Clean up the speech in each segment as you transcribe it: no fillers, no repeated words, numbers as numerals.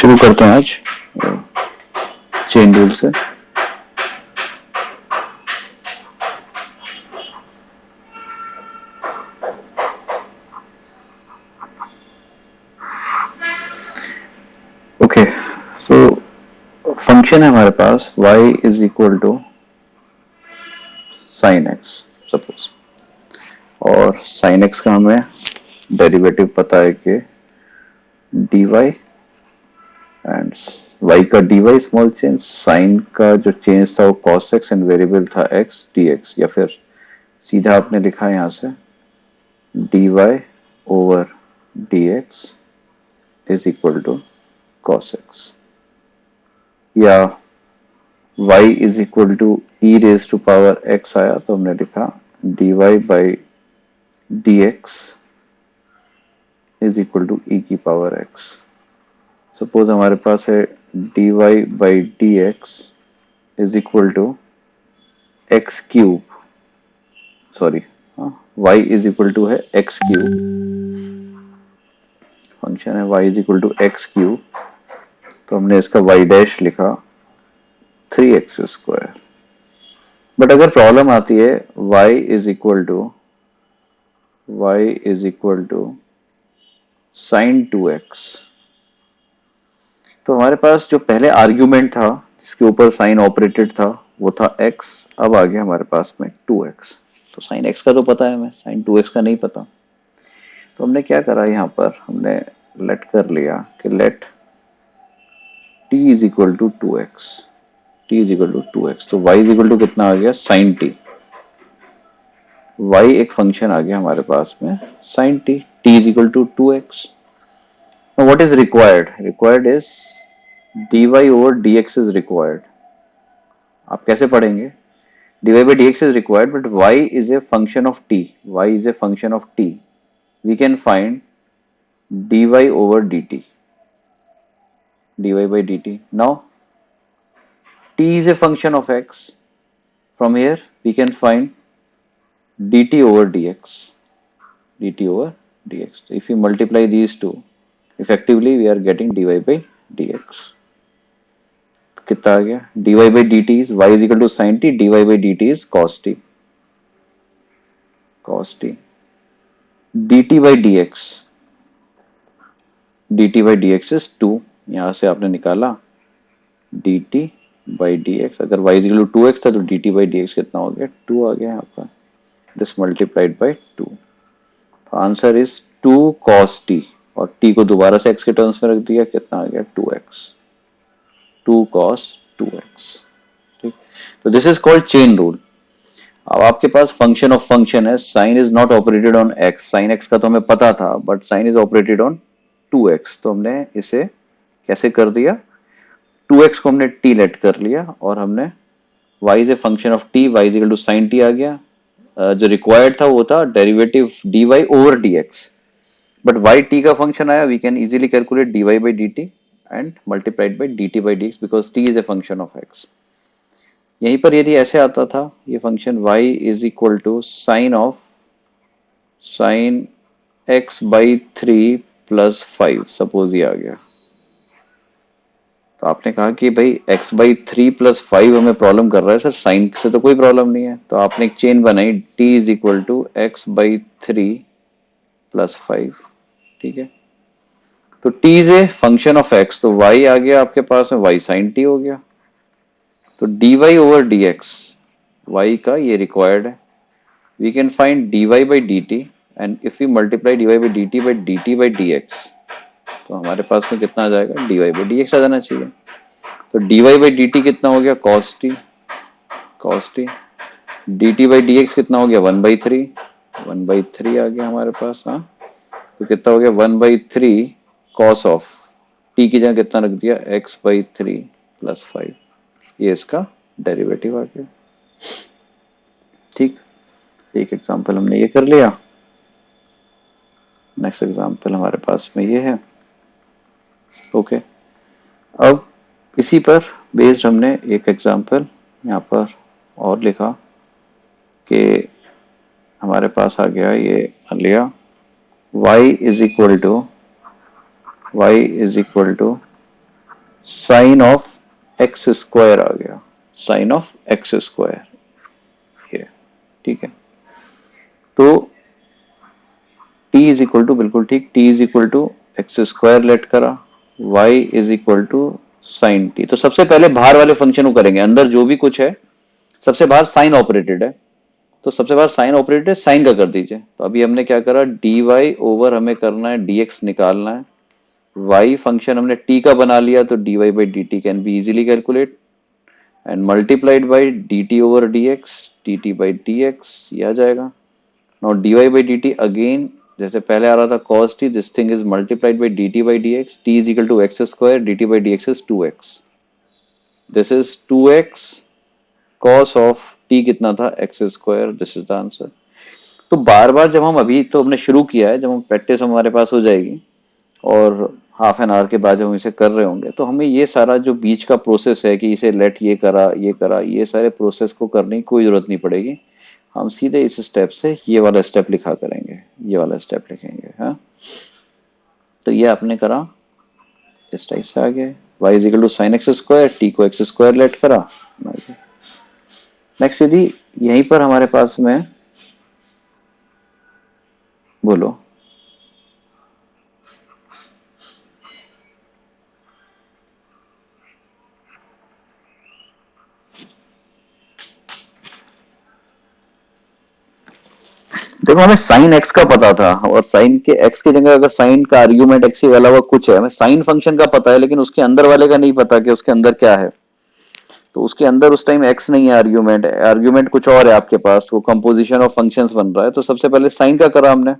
शुरू करते हैं आज चेन रूल से। ओके, सो फंक्शन है हमारे पास y is equal to sine x suppose, और साइन एक्स का हमें डेरिवेटिव पता है कि dy एंड y का dy स्मॉल चेंज, साइन का जो चेंज था वो cos x एंड वेरिएबल था x dx, या फिर सीधा आपने लिखा है यहां से dy over dx is equal to cos x, या y is equal to e raise to power x आया तो हमने लिखा dy by dx is equal to e की पावर x। सपोज हमारे पास है dy by dx is equal to x cube, sorry y is equal to है x cube, function है y is equal to x cube, तो हमने इसका y dash लिखा 3x स्क्वायर। बट अगर प्रॉब्लम आती है y is equal to sine 2x, तो हमारे पास जो पहले आर्ग्यूमेंट था जिसके ऊपर साइन ऑपरेटेड था वो था x, अब आ गया हमारे पास में 2x। तो साइन x का तो पता है हमें, साइन 2x का नहीं पता। तो हमने क्या करा, यहाँ पर हमने लेट कर लिया कि let t is equal to 2x, t is equal to 2x, तो y इज इक्वल टू कितना आ गया साइन t। y एक फंक्शन आ गया हमारे पास में sine t, t is equal to 2x। Now what is required? Required is dy over dx is required. आप कैसे पढ़ेंगे? dy by dx is required, but y is a function of t. y is a function of t. We can find dy over dt. dy by dt. Now t is a function of x. From here we can find dt over dx. dt over dx. So if we multiply these two, effectively we are getting dy by dx. कितना आ गया, dy by dt is y is equal to sin t, dy by dt is cos t, dt by dx, dt by dx is 2, यहां से आपने निकाला dt by dx, अगर y is equal to 2x था तो dt by dx कितना हो गया, 2 आ गया यहाँ पर, this multiplied by 2, answer is 2 cos t, और t को दोबारा से x के टर्म्स में रख दिया, कितना आ गया 2x, 2 cos 2x। ठीक, तो this is called chain rule. अब आपके पास फंक्शन ऑफ फंक्शन है, sine is not operated on x, sine x का तो हमें पता था, but sine is operated on 2x, तो हमने इसे कैसे कर दिया, 2x को हमने t लेट कर लिया, और हमने y is a function of t, y is equal to sine t आ गया। जो रिक्वायर्ड था वो था derivative dy over dx, but y t का फंक्शन आया, we can easily calculate dy by dt and multiplied by dt by dx because t is a function of x। यहीं पर यदि ऐसे आता था ये फंक्शन y is equal to sine of sine x by 3 plus 5, suppose ये आ गया, तो आपने कहा कि भाई x बाई 3 प्लस 5 हमें प्रॉब्लम कर रहा है सर, साइन से तो कोई प्रॉब्लम नहीं है, तो आपने एक चेन बनाई t is equal to x by 3 plus 5। ठीक है, तो t is a function of x, तो y आ गया आपके पास में y साइन t हो गया, तो dy ओवर dx y का ये रिक्वायर्ड है, we can find dy by dt, and if we multiply dy by dt by dx, तो हमारे पास में कितना आ जाएगा, dy by dx आ जाना चाहिए। तो dy by dt कितना हो गया cos t, dt by dx कितना हो गया 1/3, 1/3 आ गया हमारे पास। हाँ, तो कितना हो गया 1/3 cos ऑफ t की जगह कितना रख दिया x/3 प्लस 5, ये इसका डेरिवेटिव आ गया। ठीक, एक एग्जांपल हमने ये कर लिया, नेक्स्ट एग्जांपल हमारे पास में ये है। ओके, अब इसी पर बेस्ड हमने एक एग्जांपल यहाँ पर और लिखा कि हमारे पास आ गया, ये लिया y is equal to sine of x square आ गया, साइन ऑफ एक्स स्क्वायर, ये ठीक है। तो t इज इक्वल टू, बिल्कुल ठीक, t is equal to x square let करा, y is equal to sine t. तो सबसे पहले बाहर वाले फंक्शन को करेंगे, अंदर जो भी कुछ है सबसे बाहर साइन ऑपरेटेड है, तो सबसे बाहर साइन ऑपरेटेड है, साइन का कर दीजिए। तो अभी हमने क्या करा, डी वाई ओवर हमें करना है डी एक्स निकालना है, y फंक्शन हमने t का बना लिया, तो dy by dt can be easily calculate and multiplied by dt over dx, dt by dx ये आ जाएगा। Now dy by dt again जैसे पहले आ रहा था cos t, this thing is multiplied by dt by dx, t is equal to x square, dt by dx is 2x, this is 2x cos of t कितना था x square, this is the answer. तो बार बार जब हम, अभी तो हमने शुरू किया है, जब हम प्रैक्टिस हमारे पास हो जाएगी और हाफ एन आवर के बाद जब हम इसे कर रहे होंगे, तो हमें ये सारा जो बीच का प्रोसेस है कि इसे लेट ये करा ये करा, ये सारे प्रोसेस को करने की कोई जरूरत नहीं पड़ेगी। हम सीधे इस स्टेप से ये वाला स्टेप लिखा करेंगे, ये वाला स्टेप लिखेंगे। हाँ, तो ये आपने करा, इस टाइप से आ गया, y is equal to sine x square, t को एक्स स्क्वायर लेट करा। नेक्स्ट यदि यहीं पर हमारे पास में, बोलो, देखो हमें साइन एक्स का पता था, और साइन के एक्स की जगह अगर साइन का आर्ग्यूमेंट एक्स के अलावा कुछ है, हमें साइन फंक्शन का पता है, लेकिन उसके अंदर वाले का नहीं पता कि उसके अंदर क्या है। तो उसके अंदर उस टाइम एक्स नहीं है, आर्ग्यूमेंट है, आर्ग्यूमेंट कुछ और है आपके पास, वो कंपोजिशन ऑफ फंक्शंस बन रहा है। तो सबसे पहले साइन का करा हमने,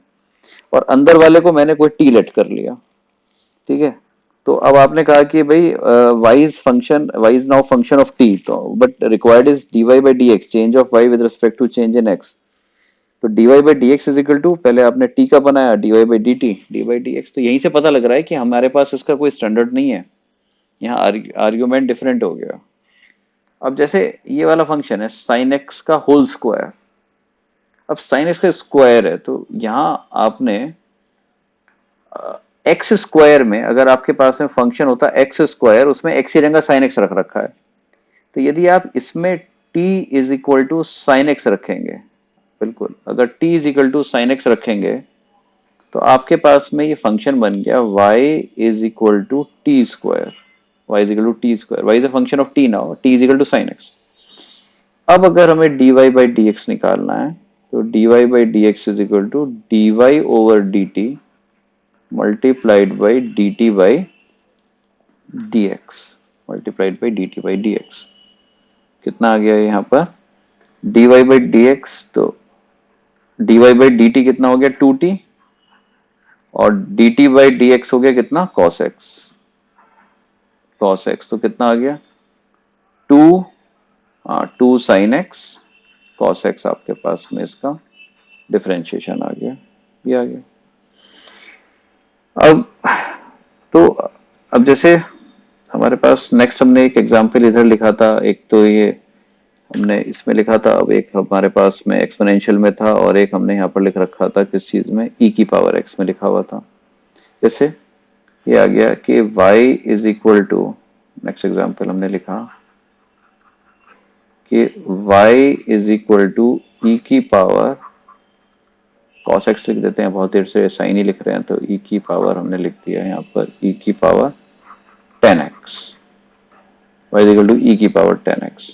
और अंदर वाले को मैंने कोई टी लेट कर लिया, ठीक है। तो अब आपने कहा कि भाई y is function, y is now function of t, तो but required is d Y by D x, change of y with respect to change in x. तो dy by D x is equal to, पहले आपने t का बनाया, dy by d t, d by D x. तो यहीं से पता लग रहा है कि हमारे पास इसका कोई स्टैंडर्ड नहीं है, यहाँ आर्ग्यूमेंट डिफरेंट हो गया। अब जैसे ये वाला फंक्शन है साइन एक्स का होल स्क्वायर, अब साइन एक्स का स्क्वायर है, तो यहाँ आपने एक्स स्क्वायर में, अगर आपके पास में फंक्शन होता एक्स स्क्वायर, उसमें एक्स की जगह साइन एक्स रख रखा है, तो यदि आप इसमें t is equal to sine x रखेंगे, बिल्कुल अगर t is equal to sine x रखेंगे, तो आपके पास में ये फंक्शन बन गया y is equal to t square, y is equal to t square, y is a function of t now, t is equal to sine x. अब अगर हमें dy बाई डी एक्स निकालना है, तो dy by D x is equal to dy over dt multiplied by dt by dx, multiplied by dt by dx। कितना आ गया यहाँ पर, dy बाई डी एक्स, तो dy बाई डी टी कितना हो गया 2t, और dt बाई डी एक्स हो गया कितना cos x, cos x तो कितना आ गया 2, 2 साइन एक्स cos x, आपके पास में इसका डिफरेंशिएशन आ गया, ये आ गया। अब तो अब जैसे हमारे पास नेक्स्ट हमने एक एग्जांपल इधर लिखा था, एक तो ये हमने इसमें लिखा था, अब एक हमारे पास में एक्सपोनेंशियल में था, और एक हमने यहाँ पर लिख रखा था किस चीज में, e की पावर x में लिखा हुआ था। जैसे ये आ गया कि y is equal to, next example हमने लिखा कि y is equal to e की पावर cos x लिख देते हैं, बहुत देर से साइन ही लिख रहे हैं, तो e की पावर हमने लिख दिया यहाँ पर e की power 10x, y is equal to e की पावर 10x।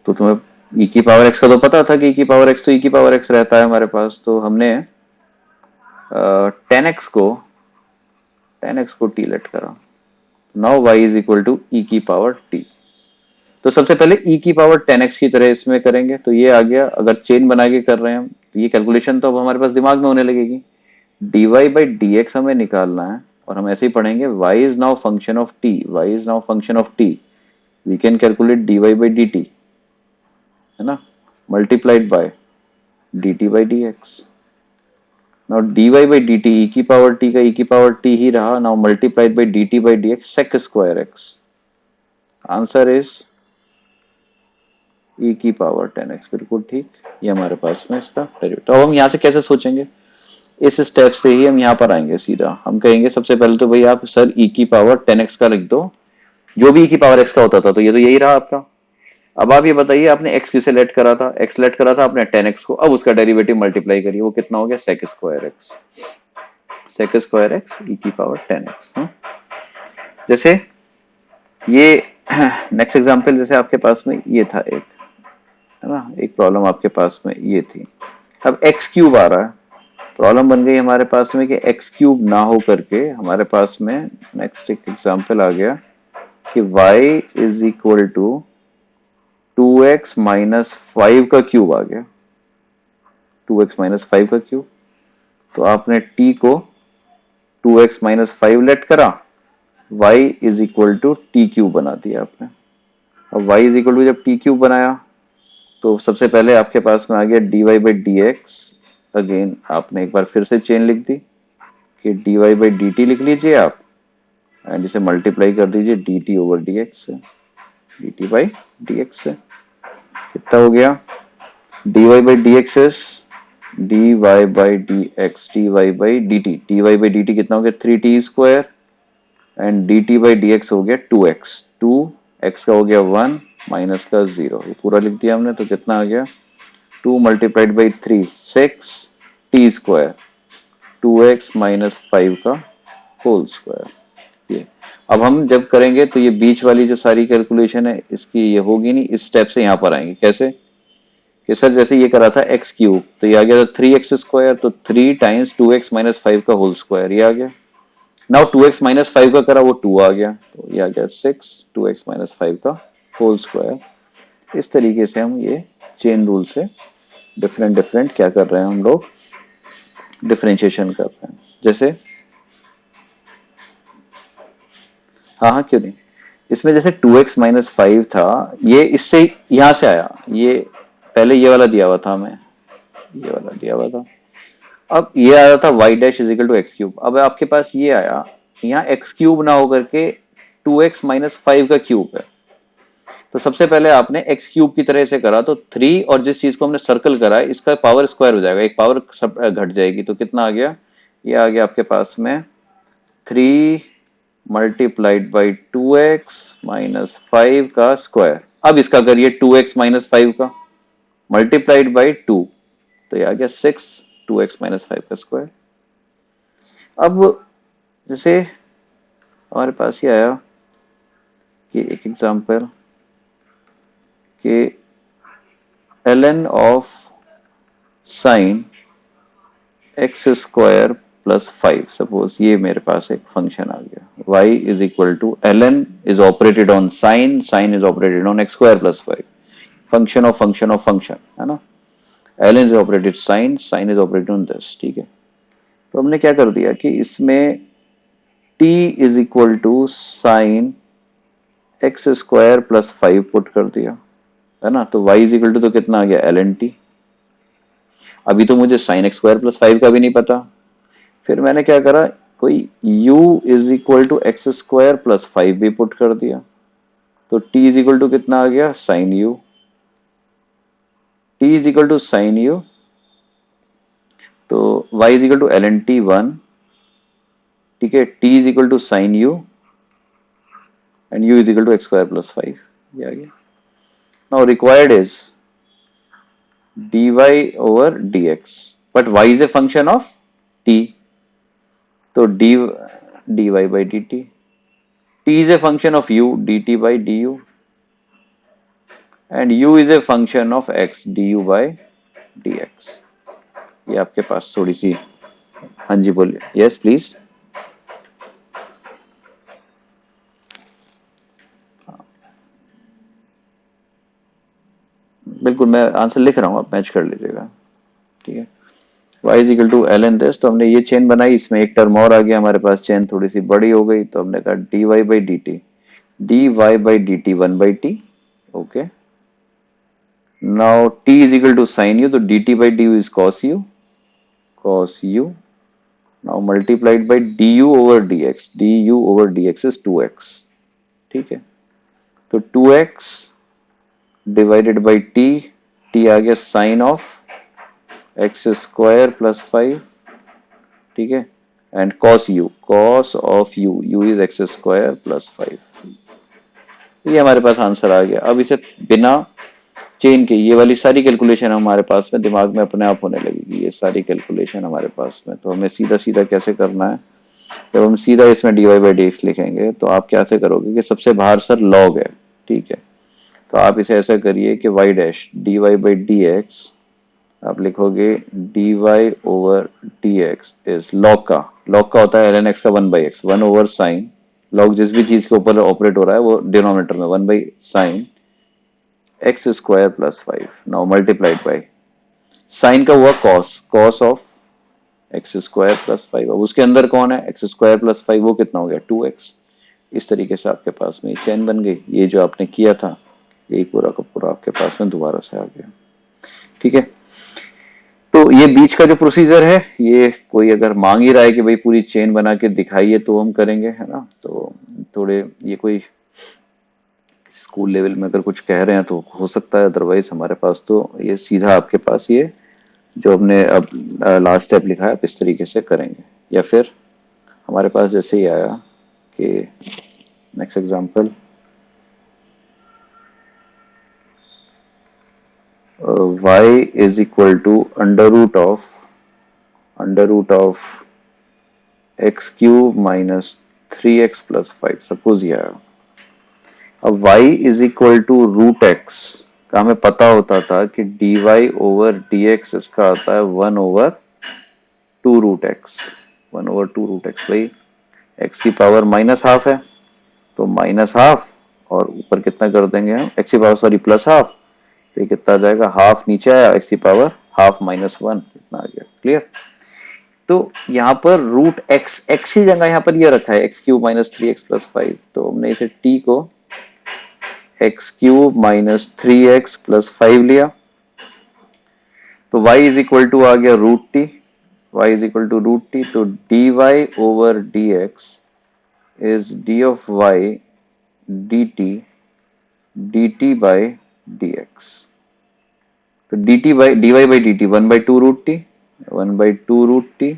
तो तुम्हें e की पावर x का तो पता था कि e की पावर x, तो e की पावर x रहता है हमारे पास, तो हमने 10x को t लेट करा, now y is equal to e की पावर t। तो सबसे पहले e की पावर 10x की तरह इसमें करेंगे, तो ये आ गया, अगर चेन बना के कर रहे हैं हम, तो ये कैलकुलेशन तो अब हमारे पास दिमाग में होने लगेगी, dy बाई डी एक्स हमें निकालना है, और हम ऐसे ही पढ़ेंगे y is now function of t, y is now function of t, we can calculate dy by d t, है ना, multiplied by dt by D x. Now dy by d t, e की power t का e की power t ही रहा, now multiplied by dt by D x sec square x, answer is e की power 10x, बिल्कुल ठीक, ये हमारे पास में इसका डेरिवेटिव। तो अब हम यहाँ से कैसे सोचेंगे, इस स्टेप से ही हम यहाँ पर आएंगे सीधा, हम कहेंगे सबसे पहले तो भाई आप सर e की पावर 10x का लिख दो, जो भी e की पावर x का होता था, तो ये तो यही रहा आपका। अब आप ये बताइए, आपने x किसे लेट करा था, x लेट करा था आपने 10x को, अब उसका डेरिवेटिव मल्टीप्लाई करिए, वो कितना हो गया, sec square x, sec square x e की पावर 10x। जैसे ये नेक्स्ट एग्जांपल, जैसे आपके पास में ये था एक, है ना, एक प्रॉब्लम आपके पास में ये थी। अब एक्स क्यूब आ रहा है, प्रॉब्लम बन गई हमारे पास में कि एक्स क्यूब ना हो करके हमारे पास में नेक्स्ट एक एग्जांपल आ गया कि y is equal to 2x minus 5 का क्यूब आ गया, 2x माइनस 5 का क्यूब। तो आपने t को 2x माइनस 5 लेट करा, y is equal to t cube बना दिया आपने। अब y इज इक्वल टू जब टी क्यूब बनाया, तो सबसे पहले आपके पास में आ गया dy by D x. Again आपने एक बार फिर से चेन लिख दी कि dy बाई डी टी लिख लीजिए आप, एंड इसे मल्टीप्लाई कर दीजिए dt ओवर dx से, dt बाई dx से। कितना हो गया, dy by dx is dy by dx, dy by dt, dy by dt कितना हो गया 3t square, and dt by dx हो गया 2x, 2x का हो गया 1 माइनस का 0, ये पूरा लिख दिया हमने। तो कितना आ गया, 2 multiplied by 3 6 T square, 2x minus 5 का होल स्क्वायर। ये अब हम जब करेंगे तो ये बीच वाली जो सारी कैलकुलेशन है इसकी ये होगी नहीं, इस स्टेप से यहाँ पर आएंगे कैसे, कि सर जैसे ये करा था एक्स क्यूब, तो ये आ गया था 3x स्क्वायर, तो 3 टाइम्स 2x माइनस 5 का होल स्क्वायर, ये आ गया। नाउ 2x माइनस 5 का करा वो 2 आ गया, तो ये आ गया 6 2x माइनस 5 का होल स्क्वायर। इस तरीके से हम ये चेन रूल से डिफरेंट डिफरेंट क्या कर रहे हैं हम लोग, डिफरेंशिएशन कर रहे हैं। जैसे हाँ हाँ क्यों नहीं, इसमें जैसे 2x माइनस 5 था, ये इससे यहां से आया, ये पहले ये वाला दिया हुआ था हमें, ये वाला दिया हुआ था। अब ये आया था y dash is equal to x cube, अब आपके पास ये आया, यहाँ एक्स क्यूब ना होकर के 2x माइनस 5 का क्यूब है। तो सबसे पहले आपने एक्स क्यूब की तरह से करा, तो 3 और जिस चीज को हमने सर्कल करा है इसका पावर स्क्वायर हो जाएगा, एक पावर घट जाएगी, तो कितना आ गया, ये आ गया आपके पास में 3 मल्टीप्लाइड बाई 2x माइनस 5 का स्क्वायर। अब इसका करिए 2x माइनस 5 का मल्टीप्लाइड बाई 2, तो ये आ गया 6 2x माइनस 5 का स्क्वायर। अब जैसे हमारे पास ये आया कि एक एग्जांपल कि ln of sine x square plus 5, suppose ये मेरे पास एक फंक्शन आ गया, y is equal to ln is operated on sine, sine is operated on x square plus 5, function of function of function, है ना। ln is operated sine, sine is operated on this, ठीक है। तो हमने क्या कर दिया कि इसमें t is equal to sine x square plus 5 put कर दिया, है ना। तो y इज इक्वल टू तो कितना आ गया ln t। अभी तो मुझे साइन एक्स स्क्वायर प्लस 5 का भी नहीं पता, फिर मैंने क्या करा, कोई u is equal to x square plus 5 भी पुट कर दिया, तो t इज इक्वल टू कितना आ गया sine u, t is equal to sine u, तो y is equal to ln t 1, ठीक है, t is equal to sine u and u is equal to x square plus 5, ये आ गया। Now required is dy over dx, but y is a function of t, तो dy by dt, t is a function of u dt by du, and u is a function of x du by dx। ये आपके पास थोड़ी सी, हाँ जी बोलिए, yes please. बिल्कुल मैं answer लिख रहा हूँ, आप मैच कर लीजिएगा, ठीक है। y is equal to l n this, तो हमने ये चेन बनाई, इसमें एक टर्म और आ गया हमारे पास, चेन थोड़ी सी बड़ी हो गई, तो हमने कहा d Y by d t, d Y by d t 1 by t, okay. Now t is equal to sin u, तो dt by du is cos u, cos u. Now multiplied by du over dx, du over dx is 2x, ठीक है। तो 2x divided by t, t आ गया sine of x square plus 5, ठीक है, and cos u, cos of u, u is x square plus 5, ये हमारे पास answer आ गया। अब इसे बिना चेन के ये वाली सारी कैलकुलेशन हमारे पास में दिमाग में अपने आप होने लगेगी, ये सारी कैलकुलेशन हमारे पास में। तो हमें सीधा सीधा कैसे करना है, जब हम सीधा इसमें dy बाई डी एक्स लिखेंगे तो आप कैसे करोगे कि सबसे बाहर सर लॉग है, ठीक है, तो आप इसे ऐसा करिए कि y dash dy by D x आप लिखोगे dy over d x is log का होता है ln x का 1/x 1/sin, लॉग जिस भी चीज के ऊपर ऑपरेट हो रहा है वो डिनोमिनेटर में 1/sin x square plus 5 now multiplied by sign का हुआ cos of x square plus 5। अब उसके अंदर कौन है, एक्स स्क्वायर प्लस 5, वो कितना हो गया 2x। इस तरीके से आपके पास में चेन बन गई। ये जो आपने किया था यही पूरा का पूरा आपके पास में दोबारा से आ गया, ठीक है। तो ये बीच का जो प्रोसीजर है, ये कोई अगर मांग ही रहा है कि भाई पूरी चेन बना के दिखाइए तो हम करेंगे, है ना। तो थोड़े ये कोई स्कूल लेवल में अगर कुछ कह रहे हैं तो हो सकता है, अदरवाइज हमारे पास तो ये सीधा आपके पास ये जो हमने अब लास्ट स्टेप लिखा है आप इस तरीके से करेंगे। या फिर हमारे पास जैसे ही आया कि next example y is equal to under root of x cube minus 3x plus 5, suppose ये आया। अब y is equal to root x का हमें पता होता था कि dy ओवर dx इसका आता है 1/2 रूट एक्स। 1/2 रूट एक्स भाई x की पावर माइनस हाफ है तो माइनस हाफ, और ऊपर कितना कर देंगे हम x की पावर सॉरी प्लस हाफ, तो ये कितना आ जाएगा, हाफ नीचे आया x की पावर हाफ माइनस 1, इतना आ गया। क्लियर। तो यहाँ पर रूट एक्स की जगह यहाँ पर ये रखा है x cube minus 3x plus 5, तो हमने इसे t को x cube minus 3x plus 5 लिया। तो y इज इक्वल टू आ गया root t, y is equal to root t, तो dy over dx is d of y dt dt by dx। तो dt by dy by dt 1/2 root t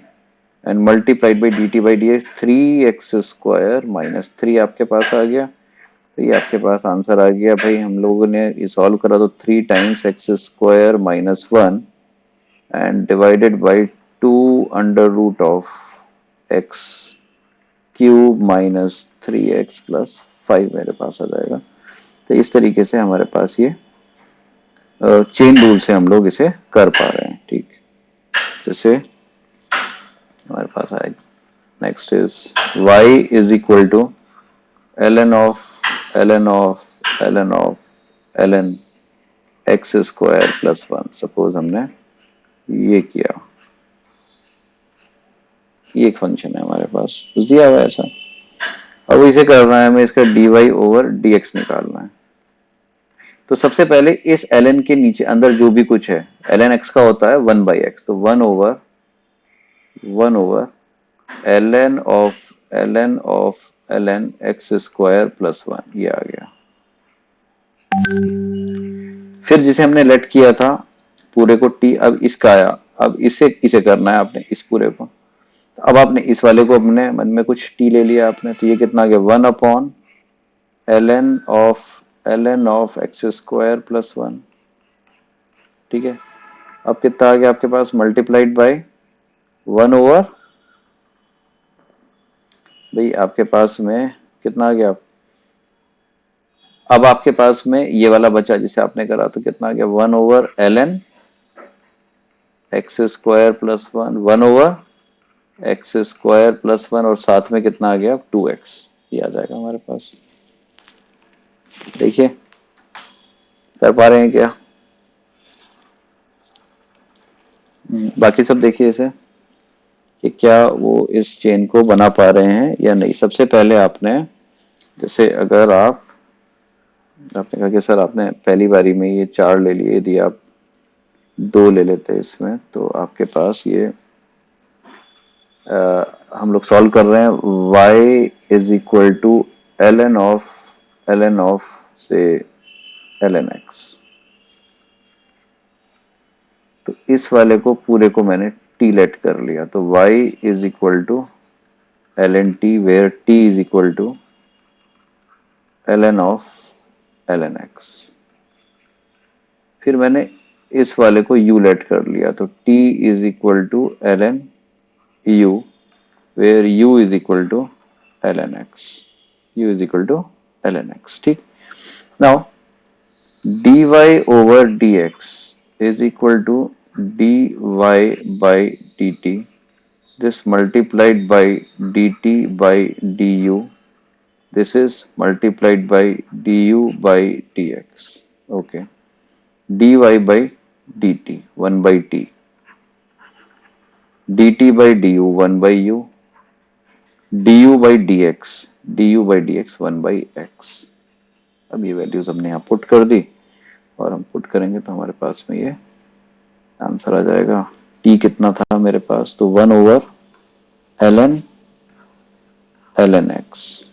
and multiplied by dt by dx 3x square minus 3 आपके पास आ गया। तो ये आपके पास answer आ गया भाई। हम लोगों ने ये सॉल्व करा तो 3 times x square minus 1 and divided by 2 under root of x cube minus 3x plus 5 मेरे पास आ जाएगा। तो इस तरीके से हमारे पास ये चेन रूल से हम लोग इसे कर पा रहे हैं, ठीक। जैसे हमारे पास आएगा next is y is equal to ln of ln of ln of ln x square plus 1। Suppose हमने ये किया, ये एक फंक्शन है हमारे पास कुछ दिया हुआ है ऐसा। अब इसे करना है हमें, इसका dy ओवर dx निकालना है। तो सबसे पहले इस ln के नीचे अंदर जो भी कुछ है, ln x का होता है 1/x, तो 1/1 ln of ln x square plus 1, ये आ गया। फिर जिसे हमने लेट किया था पूरे को t, अब इसका आया। अब इसे करना है आपने इस पूरे को। अब आपने इस वाले को अपने मन में कुछ t ले लिया आपने, तो ये कितना आ गया 1/ln of x square plus 1, ठीक है। अब कितना आ गया आपके पास मल्टीप्लाइड बाय 1/, भाई आपके पास में कितना आ गया। अब आपके पास में ये वाला बचा जिसे आपने करा, तो कितना आ गया 1/ln x square plus 1 1/x square plus 1, और साथ में कितना आ गया 2x, ये आ जाएगा हमारे पास। देखिए कर पा रहे हैं क्या। बाकी सब देखिए इसे कि क्या वो इस चेन को बना पा रहे हैं या नहीं। सबसे पहले आपने जैसे अगर आपने कहा कि सर आपने पहली बारी में ये 4 ले लिए, यदि आप 2 ले लेते इसमें तो आपके पास ये हम लोग सॉल्व कर रहे हैं y is equal to ln of से ln x। तो इस वाले को पूरे को मैंने t लेट कर लिया, तो y is equal to ln t where t is equal to ln of ln x। फिर मैंने इस वाले को u लेट कर लिया, तो t is equal to ln u, where u is equal to ln x, u is equal to ln x। ठीक, now dy over dx is equal to dy by dt, this multiplied by dt by du, this is multiplied by du by dx। okay, dy by dt 1 by t, dt by du 1 by u, du by dx 1 by x। अब ये values हमने यहाँ put कर दी, और हम put करेंगे तो हमारे पास में ये आंसर आ जाएगा। t कितना था मेरे पास, तो 1 ओवर ln x,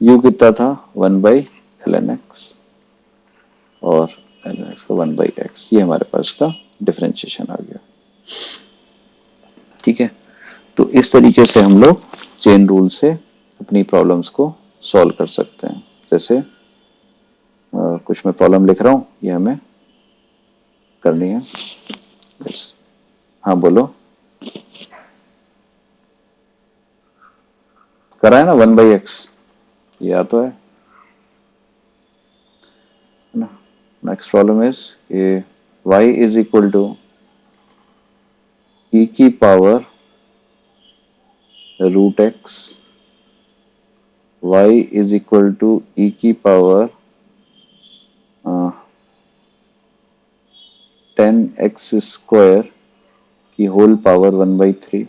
u कितना था 1 बाई ln x, और ln x का 1 बाई x। ये हमारे पास का डिफरेंशिएशन आ गया। ठीक है, तो इस तरीके से हम लोग चेन रूल से अपनी प्रॉब्लम्स को सॉल्व कर सकते हैं। जैसे कुछ मैं प्रॉब्लम लिख रहा हूँ, ये हमें करनी है। हाँ बोलो, करा है ना 1 बाई एक्स, ये आ तो है ना। नेक्स्ट प्रॉब्लम इज ये y is equal to e की power root x, y is equal to e की पावर 10x स्क्वायर की whole power 1/3,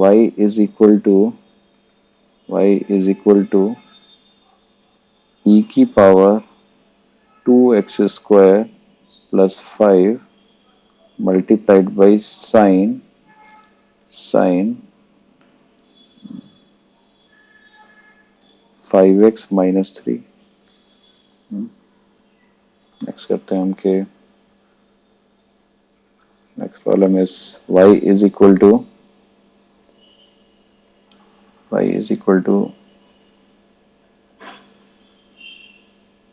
y is equal to e की power 2x square plus 5 multiplied by sine 5x minus 3। Next करते हैं हम के next problem is y is equal to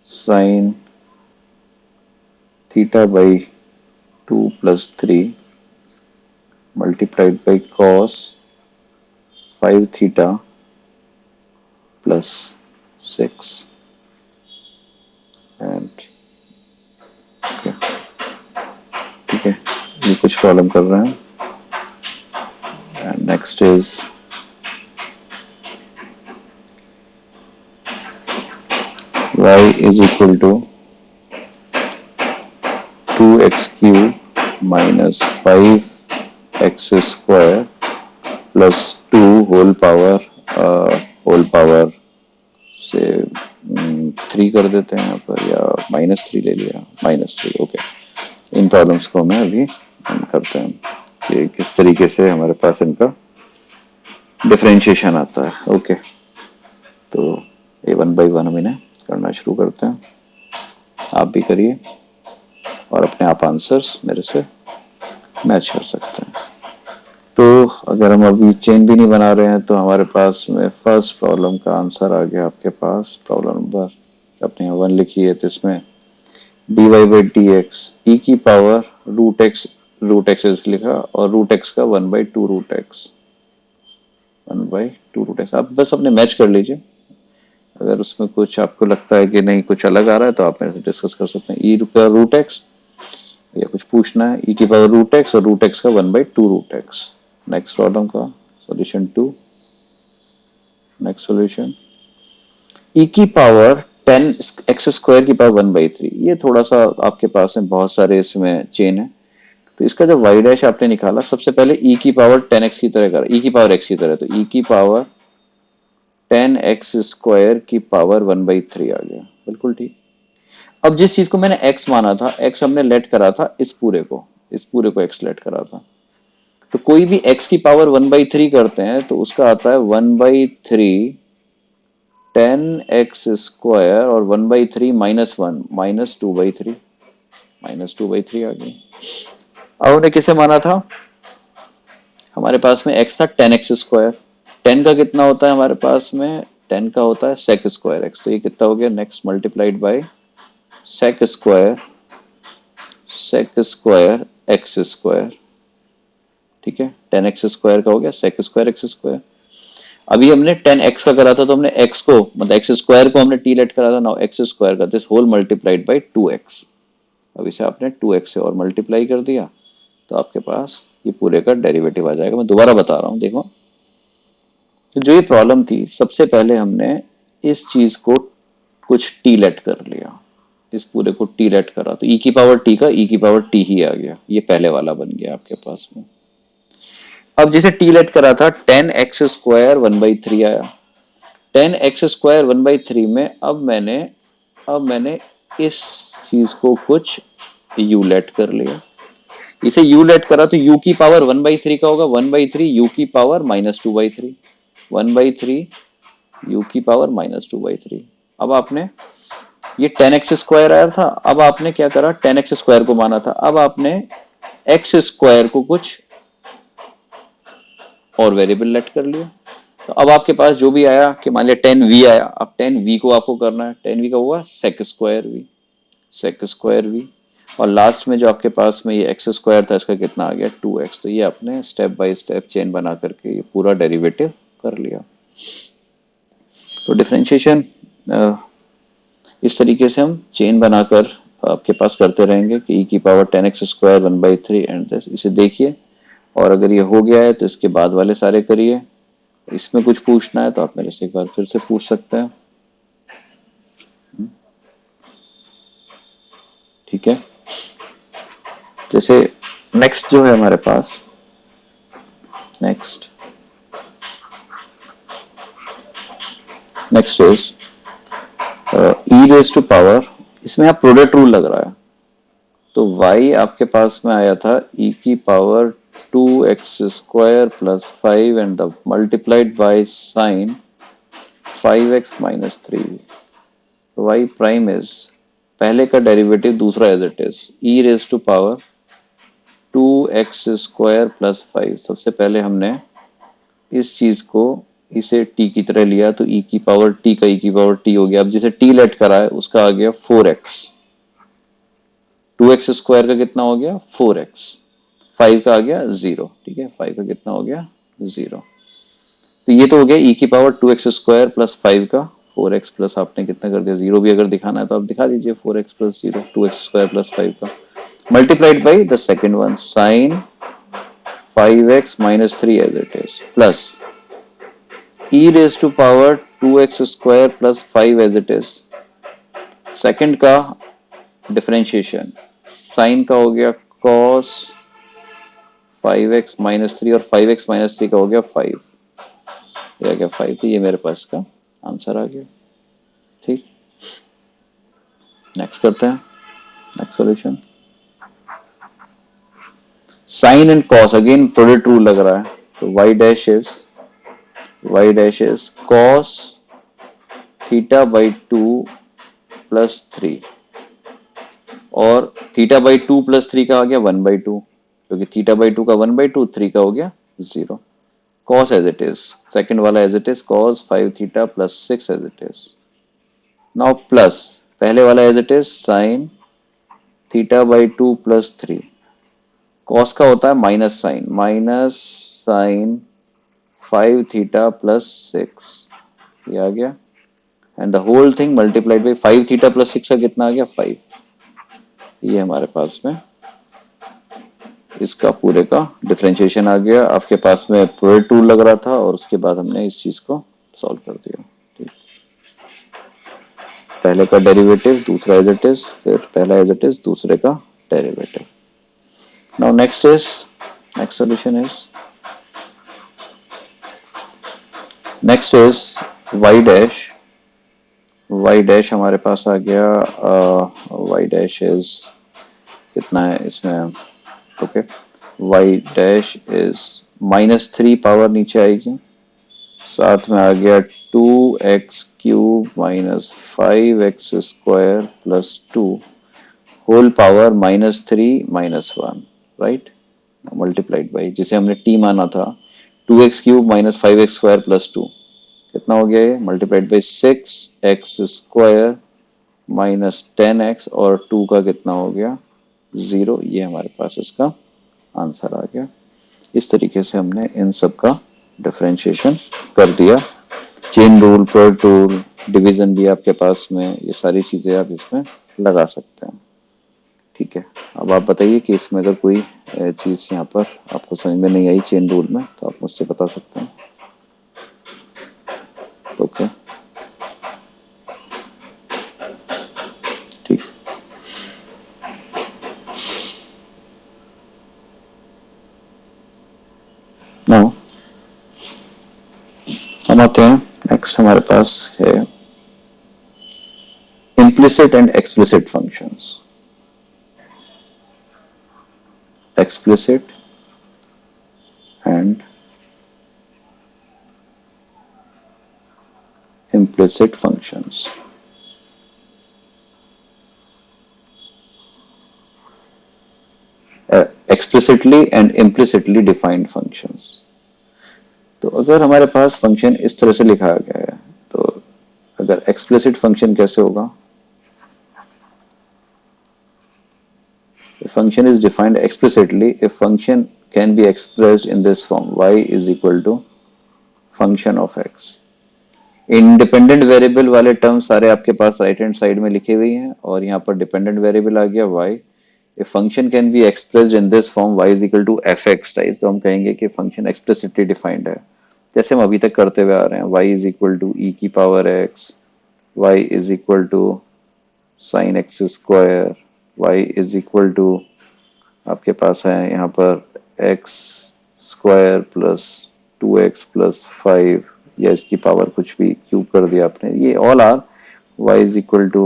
sine theta by 2 plus 3 multiplied by cos 5 theta plus 6 and ठीक है, ये कुछ problem कर रहे हैं। And next is y is equal to 2x cube minus 5x square plus 2 whole power से 3 कर देते हैं यहाँ पर, या -3 ले लिया, -3। ओके, इन प्रॉब्लम्स को हमें अभी हम करते हैं कि किस तरीके से हमारे पास इनका डिफरेंशिएशन आता है। ओके, तो ये 1 बाई 1 हम इन्हें करना शुरू करते हैं। आप भी करिए और अपने आप आंसर्स मेरे से मैच कर सकते हैं। तो अगर हम अभी चेन भी नहीं बना रहे हैं तो हमारे पास में फर्स्ट प्रॉब्लम का आंसर आ गया आपके पास। प्रॉब्लम नंबर अपने 1 लिखी है, तो इसमें dy by D x e की पावर रूट एक्स लिखा, और रूट एक्स का 1/2 रूट एक्स, 1/2 रूट एक्स। आप बस अपने मैच कर लीजिए। अगर उसमें कुछ आपको लगता है कि नहीं कुछ अलग आ रहा है तो आप मेरे से डिस्कस कर सकते हैं। ई का रूट एक्स या कुछ पूछना है, ई की पावर रूट एक्स और रूट एक्स का 1/2 रूट एक्स। नेक्स्ट प्रॉब्लम का सॉल्यूशन 2। नेक्स्ट सॉल्यूशन ई की पावर 10x स्क्वायर की पावर 1/3। ये थोड़ा सा आपके पास में बहुत सारे इसमें चेन है, तो इसका जब y डैश आपने निकाला, सबसे पहले e की पावर 10x की तरह करा, e की पावर x की तरह, तो e की पावर 10x स्क्वायर की पावर 1/3 आ गया। बिल्कुल ठीक। अब जिस चीज को मैंने x माना था, x हमने लेट करा था इस पूरे को x लेट करा था, तो कोई भी x की पावर 1/3 करते हैं तो उसका आता है 1/3 10x स्क्वायर और 1/3 -1 -2/3 आ गई। अब हमने किसे माना था, हमारे पास में x था 10x स्क्वायर, 10 का कितना होता है हमारे पास में 10 का होता है सेक स्क्वायर एक्स, तो ये कितना हो गया next multiplied by sec square x square, ठीक है। 10x स्क्वायर का हो गया सेक स्क्वायर एक्स स्क्वायर। अभी हमने 10x का करा था तो हमने x को मतलब एक्स स्क्वायर को हमने टी लेट करा था, नाउ एक्स स्क्वायर का this whole multiplied by 2x। अब इसे आपने 2x से और मल्टीप्लाई कर दिया तो आपके पास ये पूरे का डेरिवेटिव आ जाएगा। मैं दोबारा बता रहा हूँ, देखो तो जो ये प्रॉब्लम थी सबसे पहले हमने इस चीज को कुछ टी लेट कर लिया, इस पूरे को टी लेट करा तो ई की पावर टी का ई की पावर टी ही आ गया, ये पहले वाला बन गया आपके पास में। अब जैसे टी लेट करा था 10x स्क्वायर 1/3 आया, 10x स्क्वायर 1/3 में अब मैंने इस चीज को कुछ यू लेट कर लिया, इसे यू लेट करा तो यू की पावर 1/3 का होगा 1/3 यू की पावर -2/3, 1/3 यू की पावर -2/3। अब आपने ये 10x स्क्वायर आया था, अब आपने क्या करा 10x स्क्वायर को माना था, अब आपने एक्स स्क्वायर को कुछ और वेरिएबल लेट कर लिया। तो अब आपके पास जो भी आया कि मान लिया 10v आया, अब 10v को आपको करना है, 10v का हुआ सेक स्क्वायर वी, और लास्ट में जो आपके पास में ये एक्स स्क्वायर था इसका कितना आ गया 2x। तो ये आपने स्टेप बाय स्टेप चेन बना करके ये पूरा डेरिवेटिव कर लिया। तो डिफरेंशिएशन इस तरीके से हम चेन बनाकर आपके पास करते रहेंगे कि e की पावर 10x स्क्वायर 1/3 एंड इसे देखिए, और अगर ये हो गया है तो इसके बाद वाले सारे करिए। इसमें कुछ पूछना है तो आप मेरे से एक बार फिर से पूछ सकते हैं, ठीक है। जैसे नेक्स्ट जो है हमारे पास next is e raise to power, इसमें आप प्रोडक्ट रूल लग रहा है तो y आपके पास में आया था e की power 2x square plus 5 and the multiplied by sine 5x-3। y prime is पहले का डेरिवेटिव दूसरा as it is e raise to power 2x square plus 5। सबसे पहले हमने इस चीज को इसे t की तरह लिया तो e की पावर t का e की पावर t हो गया। अब जिसे t लेट करा है उसका आ गया 4x, 2x स्क्वायर का कितना हो गया 4x, 5 का आ गया 0, ठीक है 5 का कितना हो गया 0। तो ये तो हो गया e की पावर 2x स्क्वायर प्लस 5 का 4x प्लस आपने कितना कर दिया 0, भी अगर दिखाना है तो आप दिखा दीजिए 4x plus 0 2x square plus 5 का multiplied by the second one sine 5x-3 as it is plus e raise to power 2x square plus 5 as it is, second का डिफरेंशिएशन साइन का हो गया cos 5x-3 और 5x-3 का हो गया 5, ये आ गया 5। तो ये मेरे पास का आंसर आ गया, ठीक। नेक्स्ट करते हैं next solution. Sine and cos again product rule लग रहा है तो y dash is cos theta by 2 plus 3 और थीटा बाई 2 प्लस 3 का आ गया 1/2 क्योंकि थीटा बाई 2 का 1/2 3 का हो गया 0। cos as it is second वाला as it is cos 5 theta plus 6 as it is, now plus पहले वाला as it is sine theta by 2 plus 3, cos का होता है माइनस साइन 5 थीटा प्लस 6, ये आ गया and the whole thing multiplied by 5 theta plus 6 का कितना आ गया 5। ये हमारे पास में इसका पूरे का डिफरेंशिएशन आ गया। आपके पास में प्रोडक्ट रूल लग रहा था और उसके बाद हमने इस चीज को सॉल्व कर दिया, ठीक। पहले का डेरिवेटिव दूसरा एज इट इज, फिर पहला एज इट इज दूसरे का derivative. Now next solution is y dash हमारे पास आ गया y डैश इज कितना है इसमें, okay y dash is -3 power नीचे आएगी, साथ में आ गया 2x³ minus 5x square plus 2 whole power -3 -1, right, multiplied by जिसे हमने t माना था 2x³ minus 5x square plus 2, कितना हो गया ये, multiplied by 6x² minus 10x और 2 का कितना हो गया 0। ये हमारे पास इसका आंसर आ गया। इस तरीके से हमने इन सब का डिफरेंशिएशन कर दिया। Chain rule, product rule, division भी आपके पास में, ये सारी चीजें आप इसमें लगा सकते हैं। ठीक है, अब आप बताइए कि इसमें अगर कोई चीज यहाँ पर आपको समझ में नहीं आई चेन रूल में तो आप मुझसे बता सकते हैं। ओके, ठीक। नाउ हम आते हैं, नेक्स्ट हमारे पास है implicit and explicit functions। explicit and implicit functions। explicitly and implicitly defined functions। तो अगर हमारे पास फंक्शन इस तरह से लिखा गया है तो अगर explicit फंक्शन कैसे होगा, a function is defined explicitly if function can be expressed in this form y is equal to function of x। Independent variable वाले टर्म सारे आपके पास राइट हैंड साइड में लिखे हुए हैं और यहाँ पर डिपेंडेंट वेरिएबल आ गया y। A function can be expressed in this form y is equal to f x type, तो हम कहेंगे कि फंक्शन एक्सप्लिसिटली डिफाइंड है, जैसे हम अभी तक करते हुए आ रहे हैं। y is equal to e की power x, y is equal to sine x square, y is equal to आपके पास है यहाँ पर x square plus 2x plus 5 या इसकी पावर कुछ भी क्यूब कर दिया आपने। ये all are y is equal to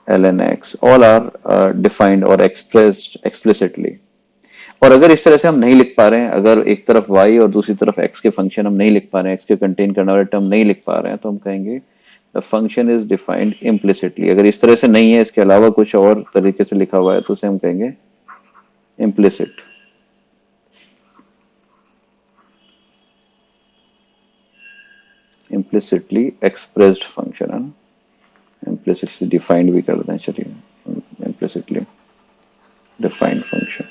ln x, all are defined और एक्सप्रेस्ड एक्सप्लिसिटली। और अगर इस तरह से हम नहीं लिख पा रहे हैं, अगर एक तरफ y और दूसरी तरफ x के फंक्शन हम नहीं लिख पा रहे हैं, x के कंटेन करने वाले टर्म नहीं लिख पा रहे हैं, तो हम कहेंगे the function is defined implicitly. अगर इस तरह से नहीं है, इसके अलावा कुछ और तरीके से लिखा हुआ है, तो उसे हम कहेंगे implicit। implicitly expressed function है ना, implicitly defined भी कर दें, चलिए implicitly defined function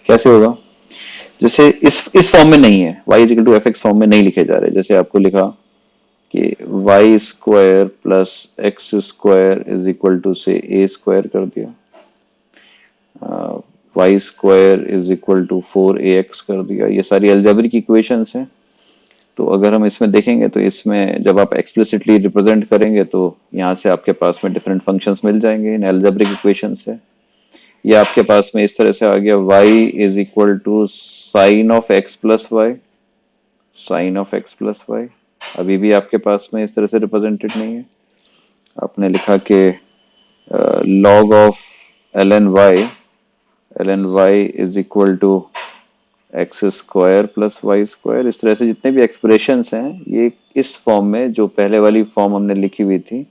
कैसे होगा, जैसे इस फॉर्म में नहीं है, y is equal to f x form में नहीं लिखे जा रहे, जैसे आपको लिखा कि y square plus x square is equal to से ए स्क्वायर कर दिया, y square is equal to 4ax कर दिया। ये सारी अलजेब्रिक इक्वेशंस हैं। तो अगर हम इसमें देखेंगे तो इसमें जब आप एक्सप्लिसिटली रिप्रेजेंट करेंगे तो यहाँ से आपके पास में डिफरेंट फंक्शंस मिल जाएंगे इन अलजेब्रिक इक्वेशन से। ये आपके पास में इस तरह से आ गया y is equal to sine of x plus y, sine of x plus y अभी भी आपके पास में इस तरह से रिप्रेजेंटेड नहीं है। आपने लिखा कि log of ln y is equal to x square plus y square. इस तरह से जितने भी एक्सप्रेशंस हैं ये इस फॉर्म में, जो पहले वाली फॉर्म हमने लिखी हुई थी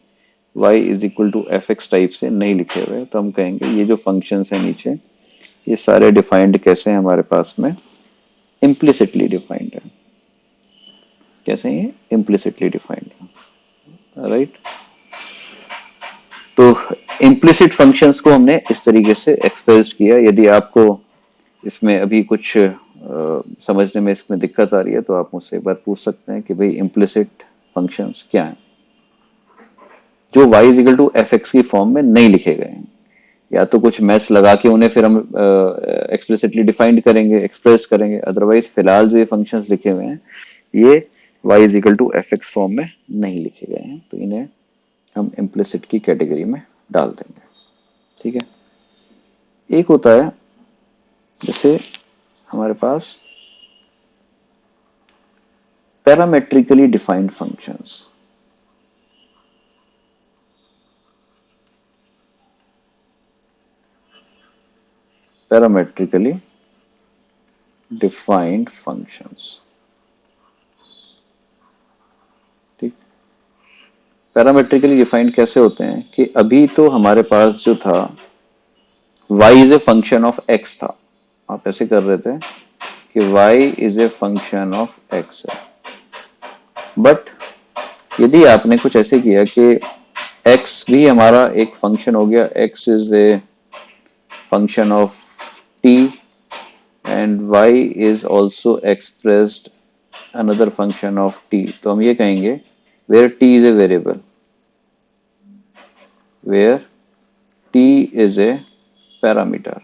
y is equal to f x type से नहीं लिखे हुए, तो हम कहेंगे ये जो फंक्शंस हैं नीचे ये सारे डिफाइंड कैसे हैं हमारे पास में, इम्प्लिसिटली डिफाइंड है। कैसे ये इम्प्लिसिटली डिफाइंड है, राइट। तो इम्प्लिसिट फंक्शंस को हमने इस तरीके से एक्सप्रेस किया। यदि आपको इसमें अभी कुछ समझने में इसमें दिक्कत आ रही है तो आप मुझसे एक बार पूछ सकते हैं कि भाई इम्प्लिसिट फंक्शंस क्या हैं, जो y is equal to f x की फॉर्म में नहीं लिखे गए हैं, या तो कुछ मैथ्स लगा के उन्हें फिर हम एक्सप्लिसिटली डिफाइंड करेंगे, एक्सप्रेस करेंगे। अदरवाइज फिलहाल जो ये फंक्शंस लिखे हुए हैं ये y is equal to f x form में नहीं लिखे गए हैं, तो इन्हें हम इम्प्लिसिट की कैटेगरी में डाल देंगे। ठीक है, एक होता है जैसे हमारे पास parametrically defined functions. Parametrically defined functions, ठीक। पैरामेट्रिकली डिफाइंड कैसे होते हैं कि अभी तो हमारे पास जो था y is a function of x था, आप ऐसे कर रहे थे कि y is a function of x है, बट यदि आपने कुछ ऐसे किया कि x भी हमारा एक फंक्शन हो गया, x is a function of t and y is also expressed another function of t, तो हम ये कहेंगे where t is a variable, where t is a parameter,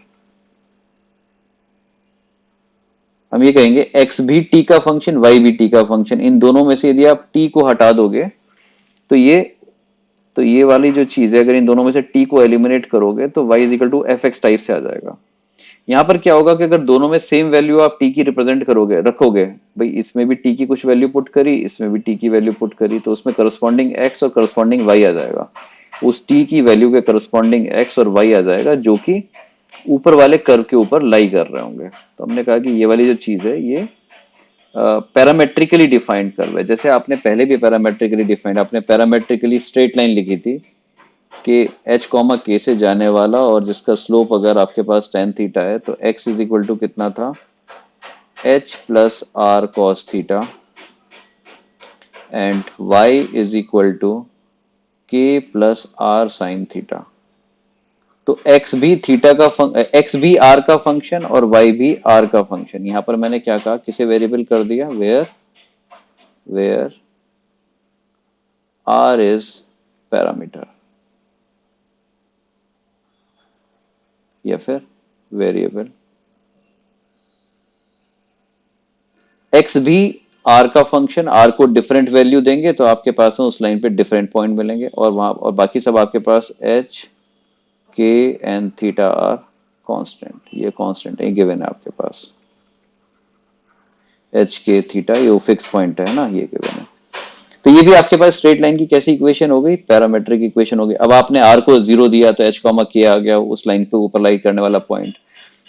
हम ये कहेंगे x भी t का फंक्शन, y भी t का फंक्शन, इन दोनों में से यदि आप t को हटा दोगे तो ये वाली जो चीज है, अगर इन दोनों में से t को एलिमिनेट करोगे तो y is equal to f x type से आ जाएगा। यहाँ पर क्या होगा कि अगर दोनों में सेम वैल्यू आप t की रिप्रेजेंट करोगे, रखोगे, भाई इसमें भी t की कुछ वैल्यू पुट करी, इसमें भी t की वैल्यू पुट करी, तो उसमें करस्पॉन्डिंग x और करस्पॉन्डिंग y आ जाएगा, उस t की वैल्यू के करस्पॉन्डिंग x और y आ जाएगा जो कि ऊपर वाले कर्व के ऊपर लाई कर रहे होंगे। तो हमने कहा कि ये वाली जो चीज है ये पैरामेट्रिकली डिफाइंड कर्व है। जैसे आपने पहले भी पैरामेट्रिकली डिफाइंड, आपने पैरामेट्रिकली स्ट्रेट लाइन लिखी थी कि h कॉमा k से जाने वाला और जिसका स्लोप अगर आपके पास tan थीटा है तो x इज इक्वल टू कितना था, h plus r cos theta and y is equal to k plus r sine theta. तो x भी थीटा का x भी r का फंक्शन और y भी r का फंक्शन। यहां पर मैंने क्या कहा, किसे वेरिएबल कर दिया, वेयर r इज पैरामीटर या फिर वेरिएबल। x भी r का फंक्शन, r को डिफरेंट वैल्यू देंगे तो आपके पास में उस लाइन पे डिफरेंट पॉइंट मिलेंगे, और वहां और बाकी सब आपके पास h k and theta are constant, ये कांस्टेंट है, गिवन है आपके पास, एच के थीटा ये फिक्स पॉइंट है ना, ये गिवन है। तो ये भी आपके पास स्ट्रेट लाइन की कैसी इक्वेशन हो गई, पैरामेट्रिक इक्वेशन हो गई। अब आपने आर को 0 दिया तो एच कॉमा के आ गया, उस लाइन पे ऊपर लाई करने वाला पॉइंट।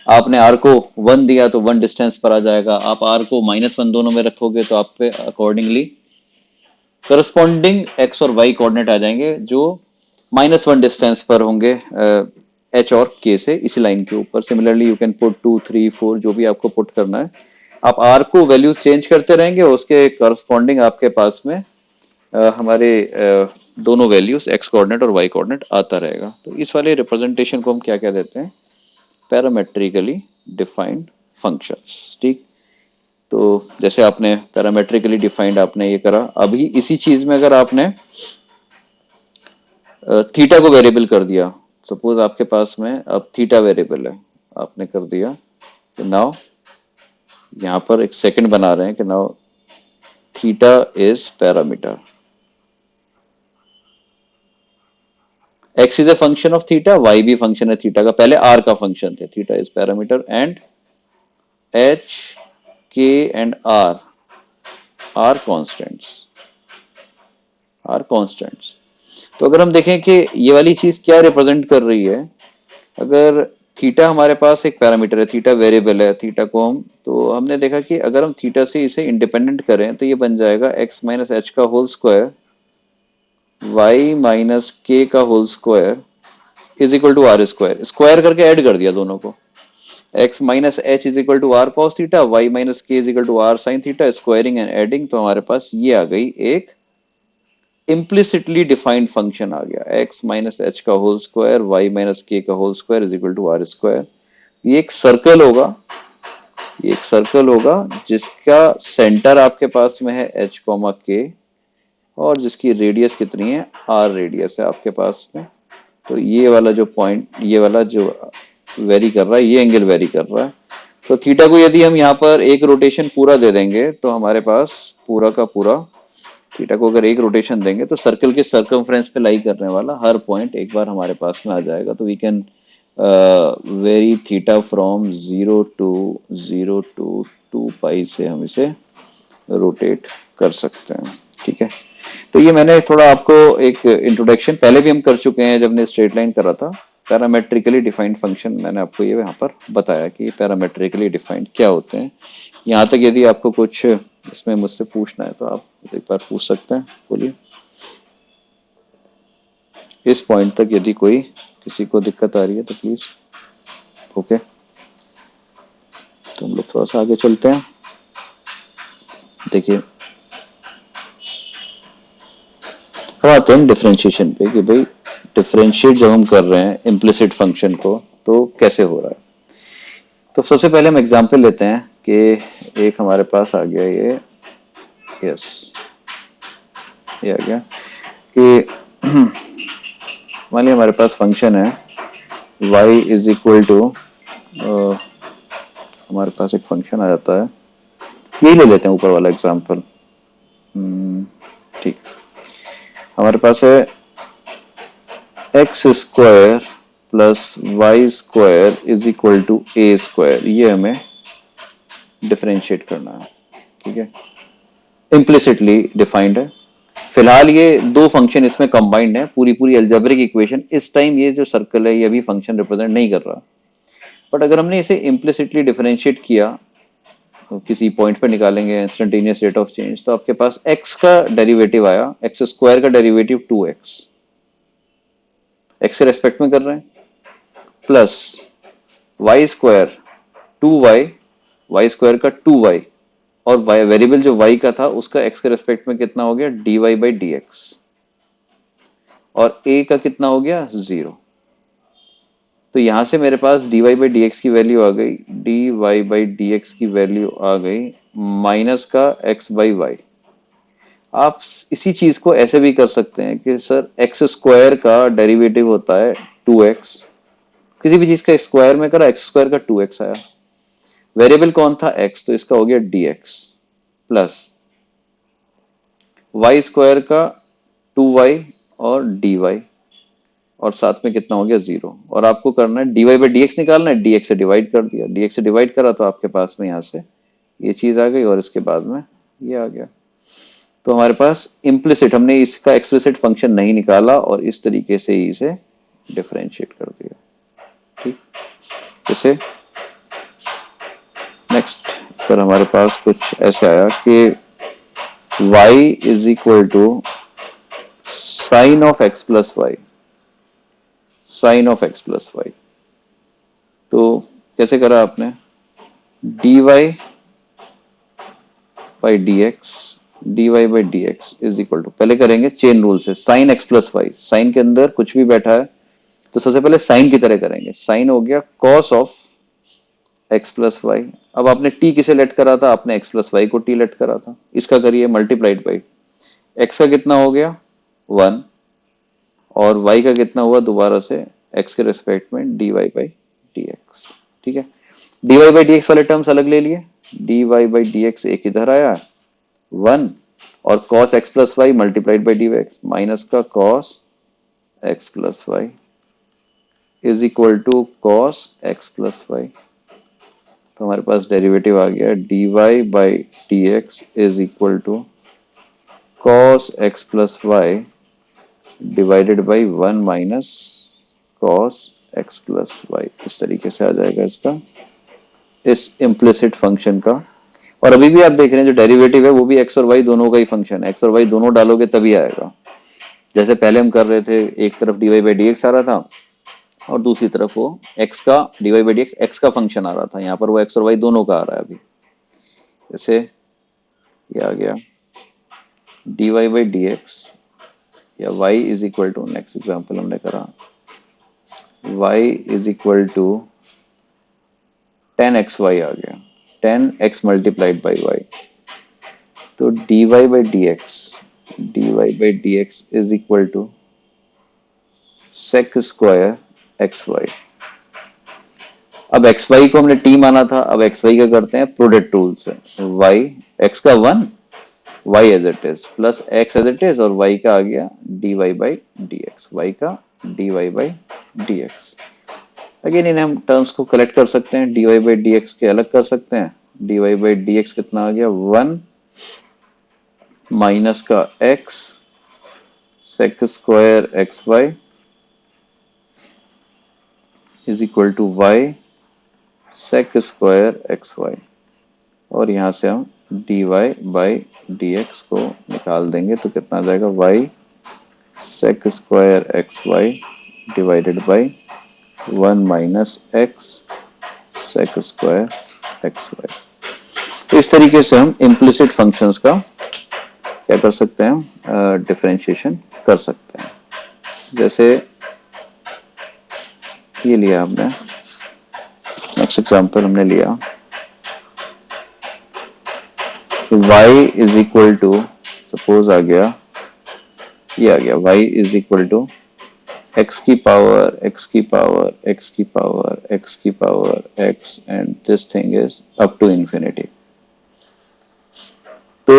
आपने आर को 1 दिया तो 1 डिस्टेंस पर आ जाएगा, आप आर को -1 दोनों में रखोगे तो आप पे अकॉर्डिंगली करस्पॉन्डिंग एक्स और वाई कोऑर्डिनेट आ जाएंगे जो -1 डिस्टेंस पर होंगे एच और के से, इसी लाइन के ऊपर। सिमिलरली यू कैन पुट 2 3 4 जो भी आपको पुट करना है, आप आर को वैल्यूज चेंज करते रहेंगे और उसके करस्पॉन्डिंग आपके पास में हमारे दोनों वैल्यूज एक्स कोऑर्डिनेट और वाई कोऑर्डिनेट आता रहेगा। तो इस वाले रिप्रेजेंटेशन को हम क्या क्या देते हैं, पैरामेट्रिकली डिफाइंड फंक्शंस। ठीक, तो जैसे आपने पैरामेट्रिकली डिफाइंड आपने ये करा, अभी इसी चीज में अगर आपने थीटा को वेरिएबल कर दिया, सपोज आपके पास में अब थीटा वेरिएबल है, आपने कर दिया तो नाउ यहां पर एक सेकंड बना रहे हैं कि now theta is parameter, x is a function of theta, y भी फंक्शन है थीटा का, पहले r का फंक्शन थे, theta is parameter and h k and r are constants. तो अगर हम देखें कि ये वाली चीज क्या रिप्रेजेंट कर रही है, अगर थीटा हमारे पास एक पैरामीटर है, थीटा वेरिएबल है, थीटा को हम, तो हमने देखा कि अगर हम थीटा से इसे इंडिपेंडेंट करें तो ये बन जाएगा x माइनस एच का होल स्क्वायर y माइनस के का whole square is equal to are square, square करके ऐड कर दिया दोनों को, x minus H is equal to R cos theta, y minus K is equal to R sine theta, squaring and adding, तो हमारे पास ये आ गई एक इम्प्लिसिटली डिफाइंड फंक्शन आ गया, x माइनस एच का होल स्क्वायर y माइनस के का whole square is equal to are square. ये एक सर्कल होगा, ये एक सर्कल होगा जिसका सेंटर आपके पास में है h कॉमा के और जिसकी रेडियस कितनी है, r रेडियस है आपके पास में। तो ये वाला जो पॉइंट, ये वाला जो वेरी कर रहा है, ये एंगल वेरी कर रहा है। तो थीटा को यदि हम यहाँ पर एक रोटेशन पूरा दे देंगे तो हमारे पास पूरा का पूरा, थीटा को अगर एक रोटेशन देंगे तो सर्कल के सर्कमफ्रेंस पे लाई करने वाला हर पॉइंट एक बार हमारे पास में आ जाएगा। तो we can vary theta from 0 to 2 pi से हम इसे रोटेट कर सकते हैं। ठीक है, तो ये मैंने थोड़ा आपको एक इंट्रोडक्शन, पहले भी हम कर चुके हैं जब ने स्ट्रेट लाइन करा था, पैरामेट्रिकली डिफाइंड फंक्शन मैंने आपको ये यहाँ पर बताया कि पैरामेट्रिकली डिफाइंड क्या होते हैं। यहाँ तक यदि आपको कुछ इसमें मुझसे पूछना है तो आप एक बार पूछ सकते हैं, बोलिए। इस पॉइंट तक यदि कोई किसी को दिक्कत आ रही है तो प्लीज। ओके, तो हम लोग थोड़ा सा आगे चलते हैं। देखिए अब आते हैं डिफरेंशिएशन पे कि भाई डिफरेंशिएट जब हम कर रहे हैं इम्प्लिसिट फंक्शन को तो कैसे हो रहा है। तो सबसे पहले हम एग्जांपल लेते हैं कि एक हमारे पास आ गया ये, यस ये आ गया कि मान लिया हमारे पास फंक्शन है y इज इक्वल टू, हमारे पास एक फंक्शन आ जाता है, यही ले लेते हैं ऊपर वाला एग्जांपल। ठीक, हमारे पास है x square plus y square is equal to A square, ये हमें डिफरेंशिएट करना है। ठीक है, इम्प्लिसिटली डिफाइंड है। फिलहाल ये दो फंक्शन इसमें कंबाइंड है, पूरी पूरी अलजेब्रिक इक्वेशन इस टाइम ये जो सर्कल है ये अभी फंक्शन रिप्रेजेंट नहीं कर रहा। बट अगर हमने इसे इम्प्लिसिटली डिफरेंशिएट किया तो किसी पॉइंट पे निकालेंगे इंस्टेंटेनियस रेट ऑफ चेंज, तो आपके पास x का डेरिवेटिव आया, एक्स स्क्वायर का डेरिवेटिव 2x, x के रेस्पेक्ट में कर रहे हैं, plus y square 2y, y square का 2y, और वेरिएबल जो y का था उसका x के रेस्पेक्ट में कितना हो गया dy बाई डी एक्स, और a का कितना हो गया 0। तो यहां से मेरे पास dy बाई डी एक्स की वैल्यू आ गई, dy बाई डी एक्स की वैल्यू आ गई माइनस का x बाई वाई। आप इसी चीज को ऐसे भी कर सकते हैं कि सर एक्स स्क्वायर का डेरिवेटिव होता है 2x, किसी भी चीज का स्क्वायर में करा, एक्स स्क्वायर का 2x आया, वेरिएबल कौन था x, तो इसका हो गया dx, प्लस वाई स्क्वायर का 2y और dy, और साथ में कितना हो गया 0, और आपको करना है dy बाई डी एक्स निकालना है, dx से डिवाइड कर दिया, dx से डिवाइड करा तो आपके पास में यहाँ से ये चीज आ गई और इसके बाद में ये आ गया। तो हमारे पास इम्प्लिसिट, हमने इसका एक्सप्लिसिट फंक्शन नहीं निकाला और इस तरीके से ही इसे डिफरेंशिएट कर दिया। ठीक, जैसे नेक्स्ट पर हमारे पास कुछ ऐसे आया कि y is equal to sine of x plus y, sine of x plus y. तो कैसे करा आपने, dy by D x, dy by D x is equal to, पहले करेंगे चेन रूल से, sine x plus y, sine के अंदर कुछ भी बैठा है तो सबसे पहले साइन की तरह करेंगे, साइन हो गया cos of x plus y. अब आपने t किसे लेट करा था, आपने एक्स प्लस वाई को t लेट करा था, इसका करिए मल्टीप्लाइड बाई, x का कितना हो गया 1, और y का कितना हुआ दोबारा से x के रेस्पेक्ट में dy बाई डी एक्स। ठीक है, dy बाई डी एक्स वाले टर्म्स अलग ले लिए, dy बाई डी एक्स एक इधर आया 1, और cos x plus y multiplied by D x, minus का cos x plus y is equal to cos x plus y. तो हमारे पास डेरिवेटिव आ गया dy by D x is equal to cos x plus y divided by 1 minus cos x plus y, इस तरीके से आ जाएगा इसका, इस इम्प्लिसिट फंक्शन का। और अभी भी आप देख रहे हैं जो डेरिवेटिव है वो भी x और y दोनों का ही फंक्शन है, x और y दोनों डालोगे तभी आएगा। जैसे पहले हम कर रहे थे, एक तरफ dy बाई डी एक्स आ रहा था और दूसरी तरफ वो x का dy by D x x का फंक्शन आ रहा था, यहाँ पर वो x और y दोनों का आ रहा है अभी। जैसे ये आ गया dy बाई डी एक्स या y is equal to, next example हमने करा y is equal to 10xy आ गया, 10x मल्टीप्लाइड बाई y, तो dy by D x is equal to sec square xy। अब xy को हमने t माना था, अब xy का करते हैं प्रोडक्ट रूल से, y x का 1, y as it is, plus x as it is, और y का आ गया dy by D x, y का dy by D x. Again इन्हें हम टर्म्स को कलेक्ट कर सकते हैं, dy बाई डी एक्स के अलग कर सकते हैं, dy बाई डी एक्स कितना आ गया 1 माइनस का x sec square xy is equal to y sec square xy, और यहाँ से हम dy बाई डी एक्स को निकाल देंगे तो कितना आ जाएगा y sec square xy divided by 1 minus x sec square xy। तो इस तरीके से हम इम्प्लिसिट फंक्शंस का क्या कर सकते हैं, डिफरेंशिएशन कर सकते हैं। जैसे ये लिया हमने, नेक्स्ट एग्जांपल हमने लिया y is equal to, suppose आ गया, ये आ गया y is equal to x की पावर x की पावर x की पावर x की power x and this thing is up to infinity. तो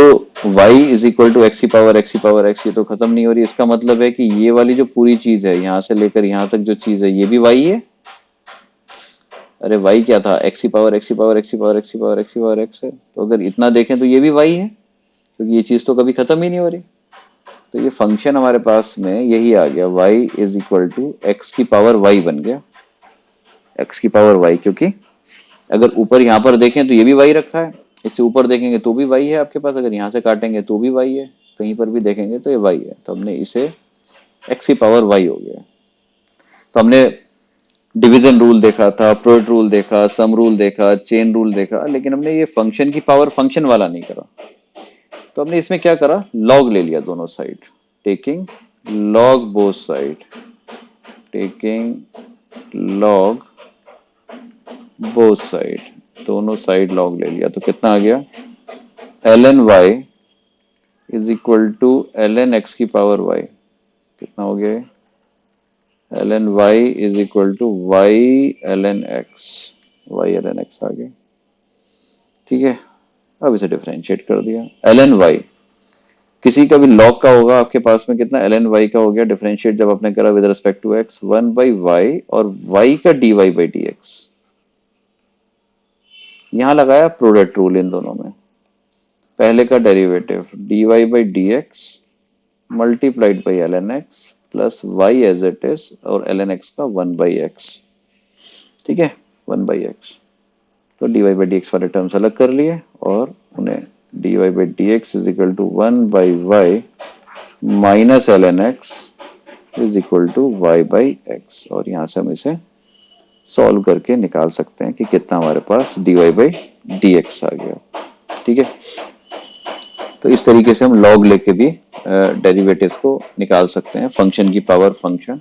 y is equal to x की पावर एक्स की पावर x, ये तो खत्म नहीं हो रही। इसका मतलब है कि ये वाली जो पूरी चीज है यहां से लेकर यहां तक जो चीज है ये भी y है। अरे y क्या था, एक्स की पावर एक्स की पावर एक्स की पावर एक्स की पावर एक्स की पावर x है। तो अगर इतना देखें तो ये भी y है, क्योंकि ये चीज तो कभी खत्म ही नहीं हो रही। तो ये फंक्शन हमारे पास में यही आ गया, y is equal to x की पावर y बन गया, एक्स की पावर y। क्योंकि अगर ऊपर यहाँ पर देखें तो ये भी y रखा है, इससे ऊपर देखेंगे तो भी y है आपके पास, अगर यहाँ से काटेंगे तो भी y है, कहीं पर भी देखेंगे तो ये y है। तो हमने इसे x की पावर y हो गया। तो हमने डिवीजन रूल देखा था, प्रोडक्ट रूल देखा, सम रूल देखा, चेन रूल देखा, लेकिन हमने ये फंक्शन की पावर फंक्शन वाला नहीं करा। तो हमने इसमें क्या करा, लॉग ले लिया दोनों side, taking log both side, taking log both side, दोनों साइड लॉग ले लिया। तो कितना आ गया, ln y is equal to ln x की पावर y। कितना हो गया, ln y is equal to y ln x, y ln x आ गया। ठीक है, अब इसे डिफरेंशिएट कर दिया। ln y किसी का भी लॉग का होगा आपके पास में, कितना ln y का हो गया, डिफरेंशिएट जब आपने करा with respect to x, 1 by y और y का dy बाई dx। यहां लगाया प्रोडक्ट रूल इन दोनों में, पहले का derivative dy by dx multiplied by ln x plus y as it is, और ln x का 1 बाई x। ठीक है, 1 बाई x। तो dy बाई dx वाले टर्म्स अलग कर लिए और उन्हें dy by dx is equal to 1 by y minus ln x is equal to y by x, और यहां से हम इसे सॉल्व करके निकाल सकते हैं कि कितना हमारे पास dy बाई dx आ गया। ठीक है, तो इस तरीके से हम लॉग लेके भी डेरिवेटिव्स को निकाल सकते हैं, फंक्शन की पावर फंक्शन।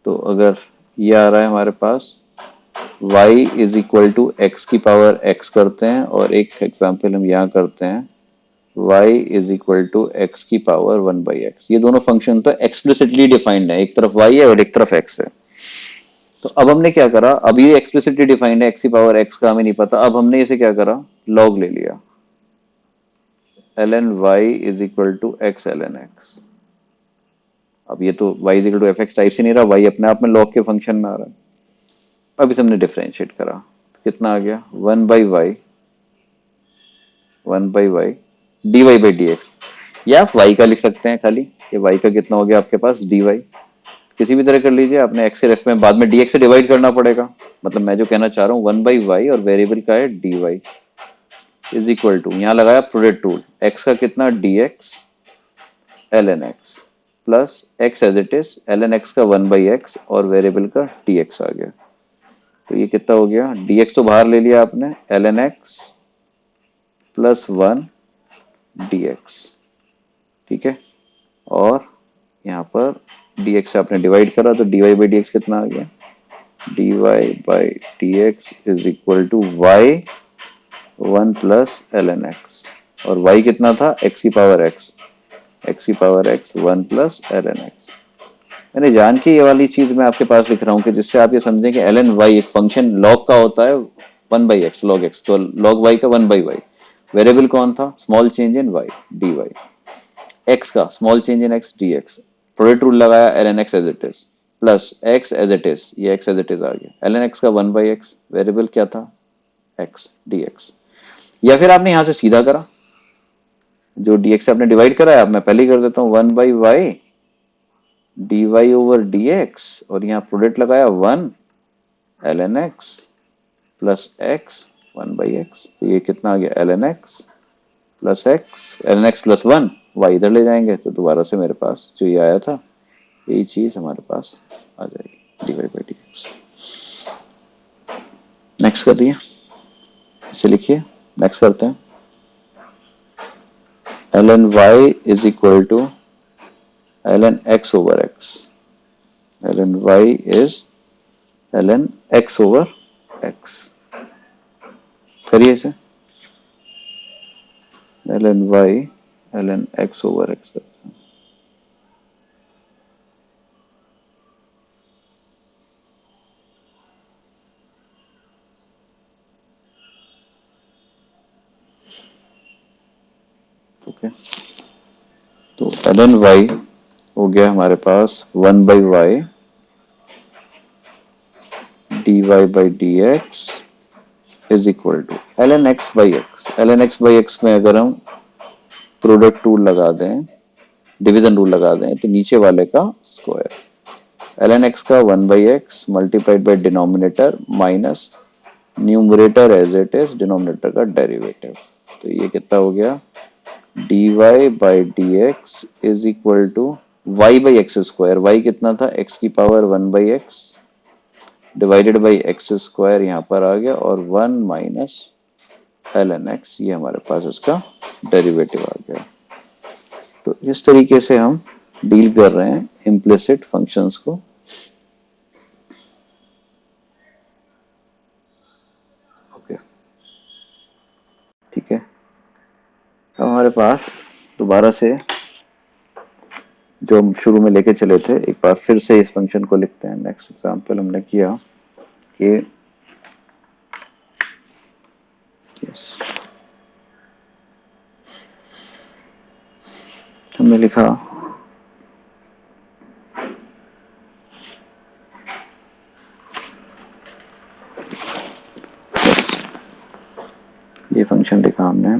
तो अगर ये आ रहा है हमारे पास y is equal to x की पावर x करते हैं, और एक एग्जाम्पल हम यहाँ करते हैं y is equal to x की पावर 1 बाई एक्स। ये दोनों फंक्शन तो एक्सप्लिसिटली डिफाइंड है, एक तरफ y है और एक तरफ x है। तो अब हमने क्या करा, अब ये एक्सप्लिसिटली डिफाइंड है, एक्स की पावर x का हमें नहीं पता, अब हमने इसे क्या करा, लॉग ले लिया, ln y is equal to x ln x। अब ये तो y is equal to f x type से नहीं रहा, y अपने आप में लॉग के फंक्शन में आ रहा है। अब इसे हमने डिफरेंशिएट करा, कितना आ गया, 1 by y, 1 by y d Y by D x, या आप y का लिख सकते हैं खाली, ये y का कितना हो गया आपके पास, dy। किसी भी तरह कर लीजिए, आपने x के रेस्ट में बाद में dx से डिवाइड करना पड़ेगा। मतलब मैं जो कहना चाह रहा हूँ 1 बाई वाई और वेरिएबल का है dy इज इक्वल टू, यहाँ लगाया प्रोडक्ट रूल, x का कितना dx ln x plus x as it is, ln x का 1 बाई एक्स और वेरिएबल का dx आ गया। तो ये कितना हो गया, dx तो बाहर ले लिया आपने, ln x प्लस 1 dx। ठीक है, और यहाँ पर dx से आपने डिवाइड करा तो dy बाई dx कितना आ गया, dy by dx is equal to y 1 plus ln x, और y कितना था, x की पावर x, x की power x 1 plus ln x। मैंने जान के ये वाली चीज मैं आपके पास लिख रहा हूँ कि जिससे आप ये समझें कि ln y एक फंक्शन लॉग का होता है 1 बाई एक्स, लॉग x, तो लॉग y का 1 बाई वाई, वेरिएबल कौन था, small change in y dy, x का small change in x dx, product rule लगाया ln x as it is plus x as it is, ये x as it is आ गया, ln x का 1 by x, variable क्या था x dx। या फिर आपने यहां से सीधा करा, जो dx से आपने डिवाइड करा है, अब मैं पहले ही कर देता हूँ 1 by y dy over dx, और यहाँ प्रोडक्ट लगाया 1 ln x plus x 1 by x. तो ये कितना आ गया, ln x plus x, ln x plus 1, y इधर ले जाएंगे तो दोबारा से मेरे पास जो ये आया था यही चीज हमारे पास आ जाएगी, dy बाई dx। नेक्स्ट कर दिए, इसे लिखिए, नेक्स्ट करते हैं। ln y is equal to ln x over x, ln y is ln x over x। करिए इसे, ln y ln x over x करते हैं। ओके, तो ln y हो गया हमारे पास 1/y dy by D x is equal to ln x by x. ln x by x में अगर हम प्रोडक्ट रूल लगा दें, डिवीजन रूल लगा दें, तो नीचे वाले का स्क्वायर, ln x का 1/x multiplied by denominator minus numerator as it is, denominator का डेरिवेटिव। तो ये कितना हो गया, dy by D x is equal to y by x square. y कितना था, x की power 1/x divided by x square यहाँ पर आ गया, और 1 माइनस ln x, ये हमारे पास इसका डेरिवेटिव आ गया। तो इस तरीके से हम डील कर रहे हैं इम्प्लिसिट फंक्शंस को। ओके, ठीक है। तो हमारे पास दोबारा से जो हम शुरू में लेके चले थे, एक बार फिर से इस फंक्शन को लिखते हैं। नेक्स्ट एग्जांपल हमने किया कि हमने लिखा ये फंक्शन लिखा हमने,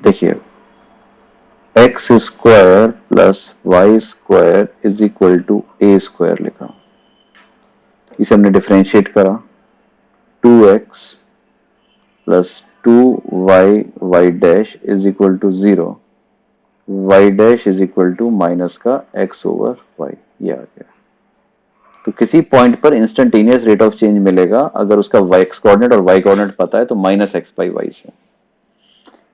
देखिए x square plus y square is equal to A square लिखा। इसे हमने डिफरेंशिएट करा, 2x plus 2y y dash is equal to 0, y dash is equal to minus का x ओवर वाई, ये आ गया। तो किसी पॉइंट पर इंस्टेंटेनियस रेट ऑफ चेंज मिलेगा अगर उसका x कोऑर्डिनेट और y कोऑर्डिनेट पता है, तो माइनस एक्स बाई वाई से।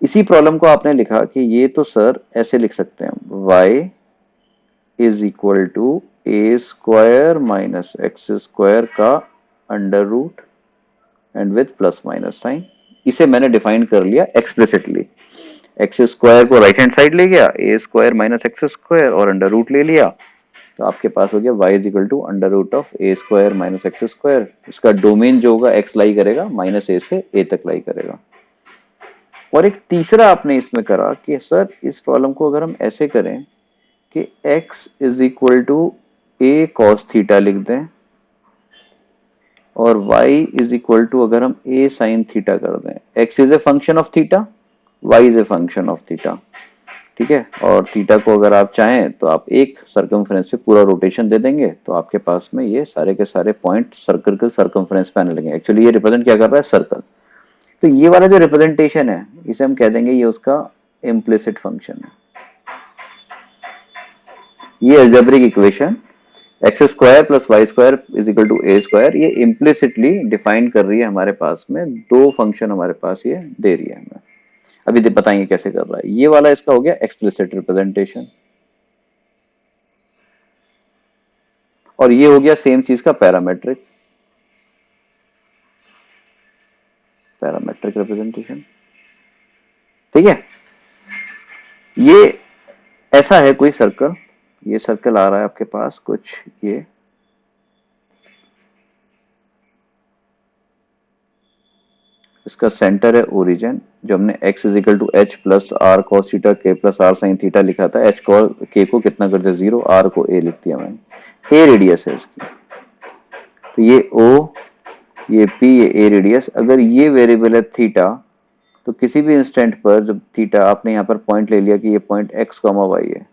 इसी प्रॉब्लम को आपने लिखा कि ये तो सर ऐसे लिख सकते हैं, y is equal to A square minus x square का under root and with plus minus sign. इसे मैंने डिफाइन कर लिया एक्सप्लिसिटली, एक्स स्क्वायर को राइट हैंड साइड ले गया, A square minus x square और अंडर रूट ले लिया, तो आपके पास हो गया y is equal to under root of A square minus x square. उसका डोमेन जो होगा x लाई करेगा, माइनस ए से a तक लाई करेगा। और एक तीसरा आपने इसमें करा कि सर इस प्रॉब्लम को अगर हम ऐसे करें कि x is equal to A cos theta लिख दें, और y इज इक्वल टू अगर हम a साइन थीटा कर दें। x is a function of theta, y is a function of theta, ठीक है। और थीटा को अगर आप चाहें तो आप एक सर्कमफ्रेंस पे पूरा रोटेशन दे देंगे, तो आपके पास में ये सारे के सारे पॉइंट सर्कल के सर्कमफ्रेंस पे आने लगेंगे। एक्चुअली ये रिप्रेजेंट क्या कर रहा है, सर्कल। तो ये वाला जो रिप्रेजेंटेशन है, इसे हम कह देंगे ये उसका इम्प्लिसिट फंक्शन है। ये algebraic equation x square plus y square is equal to A square, ये इम्प्लिसिटली डिफाइन कर रही है हमारे पास में, दो फंक्शन हमारे पास ये दे रही है हमें। अभी बताएंगे कैसे कर रहा है। ये वाला इसका हो गया एक्सप्लिसिट रिप्रेजेंटेशन, और ये हो गया सेम चीज का पैरामेट्रिक, पैरामेट्रिक रिप्रेजेंटेशन, ठीक है। ये ऐसा है कोई सर्कल, ये सर्कल आ रहा है आपके पास कुछ, ये इसका सेंटर है ओरिजिन, जो हमने x is equal to h plus r cos theta के प्लस आर साइन थीटा लिखा था। एच को के को कितना कर दिया, 0, आर को a लिख दिया मैंने। a रेडियस है इसकी, तो ये o, ये p, ये a रेडियस। अगर ये वेरिएबल है थीटा, तो किसी भी इंस्टेंट पर जब थीटा, आपने यहाँ पर पॉइंट ले लिया कि ये पॉइंट x कॉमा y है,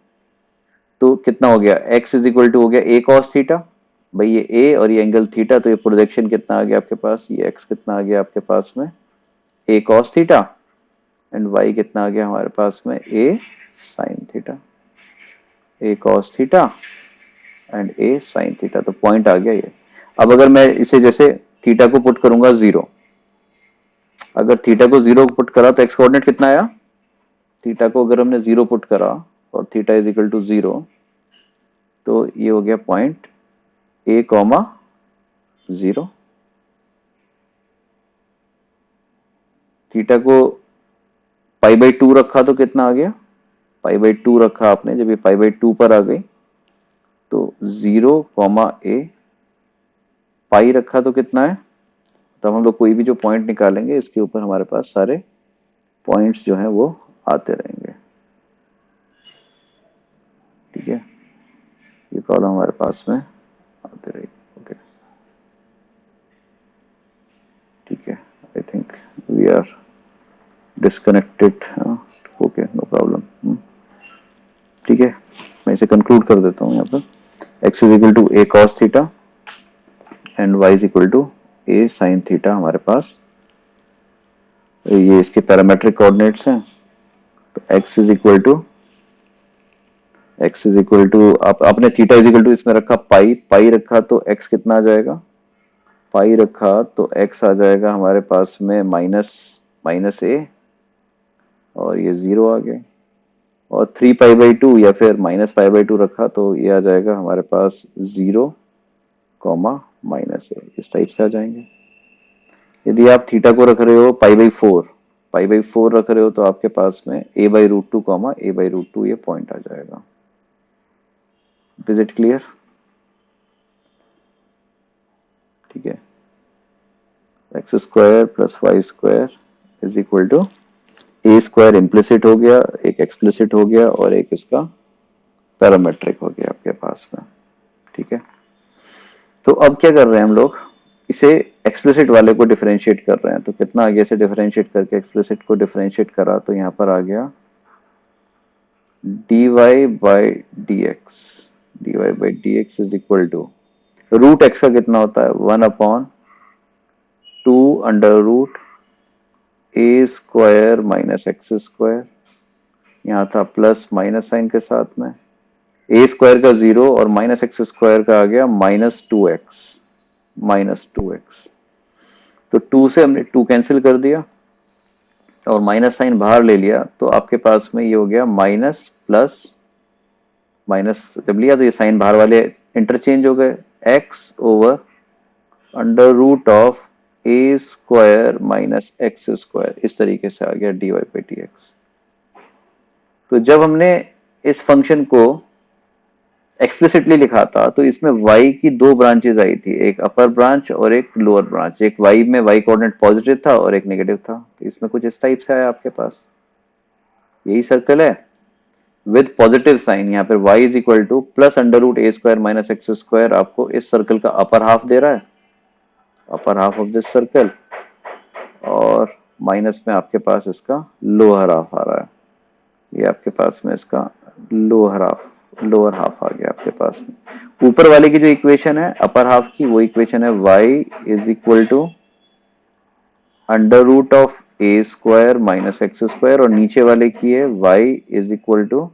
तो कितना हो गया, x इज इक्वल टू हो गया a कॉस थीटा, भाई ये a और ये एंगल थीटा, तो ये प्रोजेक्शन कितना आ गया आपके पास, ये x कितना आ गया आपके पास में, a cos theta, and y कितना आ गया हमारे पास में, a sine theta, a cos theta and a sign theta. तो पॉइंट आ गया ये। अब अगर मैं इसे जैसे थीटा को पुट करूंगा 0, अगर थीटा को 0 पुट करा तो एक्स कोऑर्डिनेट कितना आया, थीटा को अगर हमने 0 पुट करा और थीटा इज इक्वल टू 0, तो ये हो गया पॉइंट ए कॉमा 0। थीटा को पाई बाई 2 रखा तो कितना आ गया, पाई बाई 2 रखा आपने, जब ये पाई बाई 2 पर आ गई तो 0 कॉमा ए, पाई रखा तो कितना है, तब हम लोग कोई भी जो पॉइंट निकालेंगे इसके ऊपर हमारे पास सारे पॉइंट्स जो हैं वो आते रहेंगे। ठीक है, ये प्रॉब्लम हमारे पास में आते रहेगी। ओके ठीक है, I think we are disconnected. Okay no problem. ठीक है, मैं इसे कंक्लूड कर देता हूँ यहाँ पर। X is equal to A cos theta and y is equal to A sine theta हमारे पास, ये इसके पैरामेट्रिक कोऑर्डिनेट्स हैं। तो एक्स इज इक्वल टू आप आपने थीटा इज इक्वल टू इसमें रखा पाई, पाई रखा तो एक्स कितना आ जाएगा, पाई रखा तो एक्स आ जाएगा हमारे पास में माइनस माइनस ए, और ये 0 आ गया। और 3 पाई बाई 2 या फिर माइनस पाई बाई 2 रखा तो ये आ जाएगा हमारे पास 0 कॉमा माइनस ए, इस टाइप से आ जाएंगे। यदि आप थीटा को रख रहे हो पाई बाई 4, पाई बाई 4 रख रहे हो तो आपके पास में a/√2 कॉमा a/√2 ये पॉइंट आ जाएगा। Is it clear? ठीक है, x square plus y square is equal to A square implicit हो गया, एक एक्सप्लिसिट हो गया, और एक इसका पैरामेट्रिक हो गया आपके पास में। ठीक है, तो अब क्या कर रहे हैं हम लोग, इसे एक्सप्लिसिट वाले को डिफरेंशिएट कर रहे हैं। तो कितना आ गया, इसे डिफरेंशिएट करके एक्सप्लिसिट को डिफरेंशिएट करा तो यहाँ पर आ गया dy/dx is equal to root x का कितना होता है 1/2 under root a square minus x square, यहाँ था प्लस माइनस साइन के साथ में, ए स्क्वायर का 0 और माइनस एक्स स्क्वायर का आ गया -2x। तो 2 से हमने 2 कैंसिल कर दिया और माइनस साइन बाहर ले लिया, तो आपके पास में ये हो गया माइनस प्लस माइनस, जब लिया तो ये साइन बाहर वाले इंटरचेंज हो गए, x over under root of A square minus x square, इस तरीके से आ गया dy/dx। तो जब हमने इस फंक्शन को एक्सप्लिसिटली लिखा था तो इसमें y की 2 ब्रांचेज आई थी, एक अपर ब्रांच और एक लोअर ब्रांच। एक y में y कोऑर्डिनेट पॉजिटिव था और एक नेगेटिव था। तो इसमें कुछ इस टाइप से आया आपके पास, यही सर्कल है विद पॉजिटिव साइन। यहाँ पर y is equal to plus under root a square minus x square आपको इस सर्कल का अपर हाफ दे रहा है, upper half of this circle, और माइनस में आपके पास इसका लोअर हाफ आ रहा है। ये आपके पास में इसका लोअर हाफ आ गया आपके पास में। ऊपर वाले की जो इक्वेशन है अपर हाफ की, वो इक्वेशन है y is equal to under root of A square minus x square, और नीचे वाले की है y is equal to